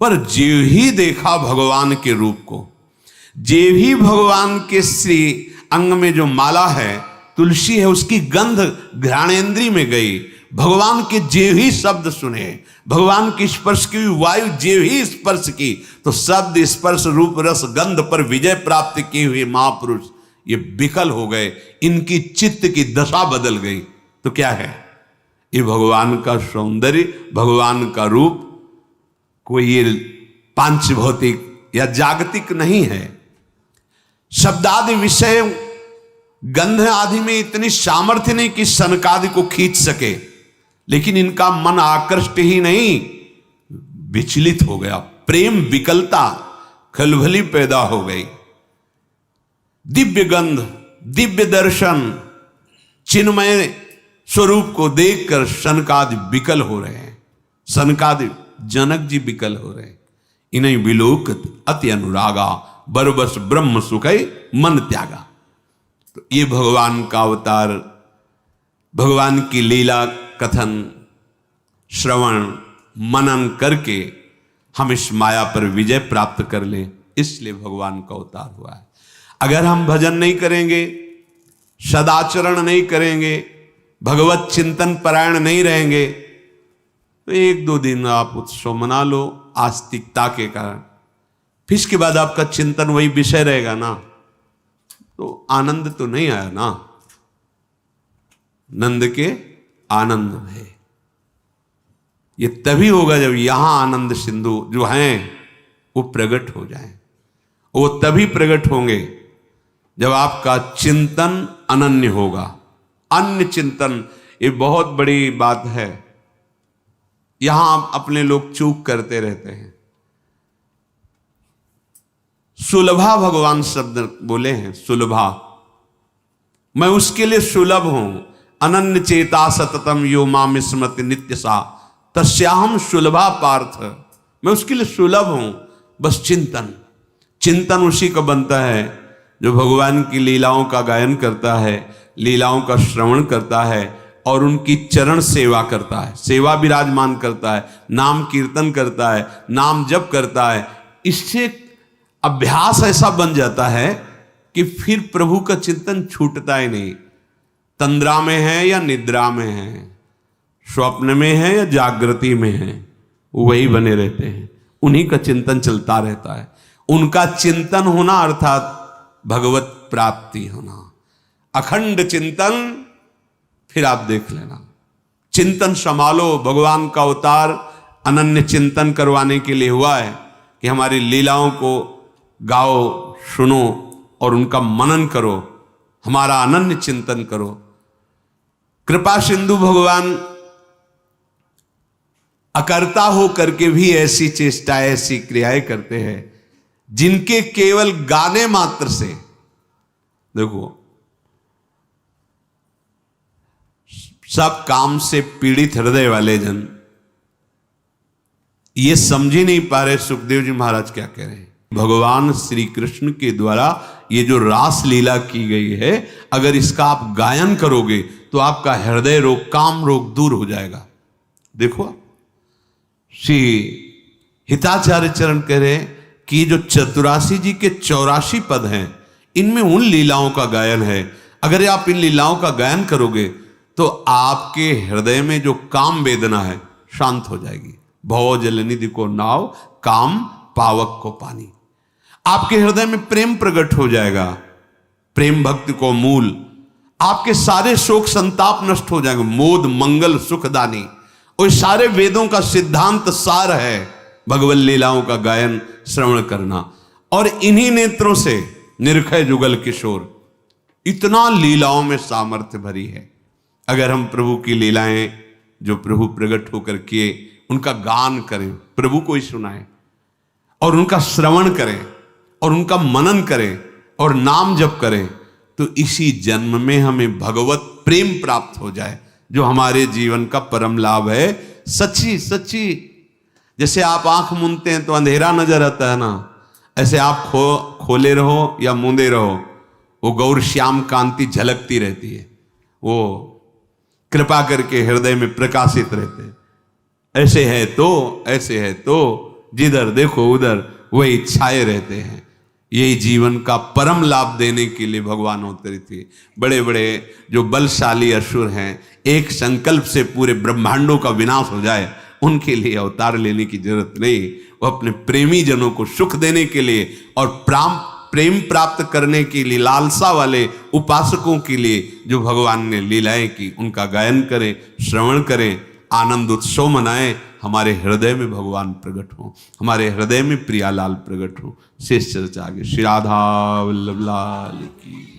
पर जे ही देखा भगवान के रूप को, जे ही भगवान के श्री अंग में जो माला है, तुलसी है, उसकी गंध घ्राणेन्द्रिय में गई। भगवान के जे ही शब्द सुने, भगवान की स्पर्श की वायु जे ही स्पर्श की, तो शब्द स्पर्श रूप रस गंध पर विजय प्राप्त किए हुए महापुरुष ये विकल हो गए, इनकी चित्त की दशा बदल गई। तो क्या है ये? भगवान का सौंदर्य, भगवान का रूप कोई ये पांच भौतिक या जागतिक नहीं है। शब्दादि विषय गंध आदि में इतनी सामर्थ्य नहीं कि सनकादि को खींच सके, लेकिन इनका मन आकृष्ट ही नहीं, विचलित हो गया। प्रेम विकलता, खलबली पैदा हो गई। दिव्य गंध, दिव्य दर्शन, चिन्मय स्वरूप को देखकर सनकादि विकल हो रहे हैं। सनकादि जनक जी विकल हो रहे हैं। इन्हें विलोकत अति अनुरागा, बरबस ब्रह्म सुखै मन त्यागा। तो ये भगवान का अवतार, भगवान की लीला कथन श्रवण मनन करके हम इस माया पर विजय प्राप्त कर लें, इसलिए भगवान का अवतार हुआ है। अगर हम भजन नहीं करेंगे, सदाचरण नहीं करेंगे, भगवत चिंतन परायण नहीं रहेंगे, तो एक दो दिन आप उत्सव मना लो आस्तिकता के कारण, फिर इसके बाद आपका चिंतन वही विषय रहेगा ना, तो आनंद तो नहीं आया ना। नंद के आनंद है, ये तभी होगा जब यहां आनंद सिंधु जो हैं वो प्रकट हो जाए। वो तभी प्रकट होंगे जब आपका चिंतन अनन्य होगा। अन्य चिंतन, ये बहुत बड़ी बात है। यहां अपने लोग चूक करते रहते हैं। सुलभा भगवान शब्द बोले हैं, सुलभा, मैं उसके लिए सुलभ हूं। अनन्य चेता सततम यो माम स्मृति नित्य सा तस्याहम सुलभा पार्थ, मैं उसके लिए सुलभ हूं। बस चिंतन, चिंतन उसी का बनता है जो भगवान की लीलाओं का गायन करता है, लीलाओं का श्रवण करता है और उनकी चरण सेवा करता है, सेवा विराजमान करता है, नाम कीर्तन करता है, नाम जप करता है। इससे अभ्यास ऐसा बन जाता है कि फिर प्रभु का चिंतन छूटता ही नहीं। तंद्रा में है या निद्रा में है, स्वप्न में है या जागृति में है, वही बने रहते हैं। उन्हीं का चिंतन चलता रहता है। उनका चिंतन होना अर्थात भगवत प्राप्ति होना। अखंड चिंतन, फिर आप देख लेना, चिंतन संभालो। भगवान का अवतार अनन्य चिंतन करवाने के लिए हुआ है कि हमारी लीलाओं को गाओ, सुनो और उनका मनन करो, हमारा अनन्य चिंतन करो। कृपा सिंधु भगवान अकर्ता हो करके भी ऐसी चेष्टा, ऐसी क्रियाएं करते हैं जिनके केवल गाने मात्र से, देखो, सब काम से पीड़ित हृदय वाले जन ये समझ ही नहीं पा रहे सुखदेव जी महाराज क्या कह रहे हैं। भगवान श्री कृष्ण के द्वारा ये जो रास लीला की गई है, अगर इसका आप गायन करोगे तो आपका हृदय रोग, काम रोग दूर हो जाएगा। देखो, श्री हिताचार्य चरण कह रहे हैं कि जो चतुरासी जी के 84 पद हैं, इनमें उन लीलाओं का गायन है। अगर आप इन लीलाओं का गायन करोगे तो आपके हृदय में जो काम वेदना है शांत हो जाएगी। भव जल निधि को नाव, काम पावक को पानी। आपके हृदय में प्रेम प्रकट हो जाएगा, प्रेम भक्ति को मूल। आपके सारे शोक संताप नष्ट हो जाएंगे। मोद मंगल सुखदानी, और सारे वेदों का सिद्धांत सार है भगवत लीलाओं का गायन श्रवण करना। और इन्हीं नेत्रों से निरखय जुगल किशोर, इतना लीलाओं में सामर्थ्य भरी है। अगर हम प्रभु की लीलाएं जो प्रभु प्रकट होकर किए उनका गान करें, प्रभु को ही सुनाएं और उनका श्रवण करें और उनका मनन करें और नाम जप करें, तो इसी जन्म में हमें भगवत प्रेम प्राप्त हो जाए, जो हमारे जीवन का परम लाभ है। सच्ची सच्ची, जैसे आप आंख मूंदते हैं तो अंधेरा नजर आता है ना, ऐसे आप खोले रहो या मूंदे रहो, वो गौर श्याम कांति झलकती रहती है, वो कृपा करके हृदय में प्रकाशित रहते हैं। ऐसे है तो, ऐसे है तो, जिधर देखो उधर वही छाए रहते हैं। यही जीवन का परम लाभ देने के लिए भगवान अवतरित थे। बड़े बड़े जो बलशाली असुर हैं, एक संकल्प से पूरे ब्रह्मांडों का विनाश हो जाए, उनके लिए अवतार लेने की जरूरत नहीं। वो अपने प्रेमी जनों को सुख देने के लिए और प्रेम प्राप्त करने के लिए लालसा वाले उपासकों के लिए जो भगवान ने लीलाएं की, उनका गायन करें, श्रवण करें, आनंद उत्सव मनाएं। हमारे हृदय में भगवान प्रकट हो, हमारे हृदय में प्रियालाल प्रकट हो। शेष चर्चा आगे। श्री राधा वल्लभ लाल की।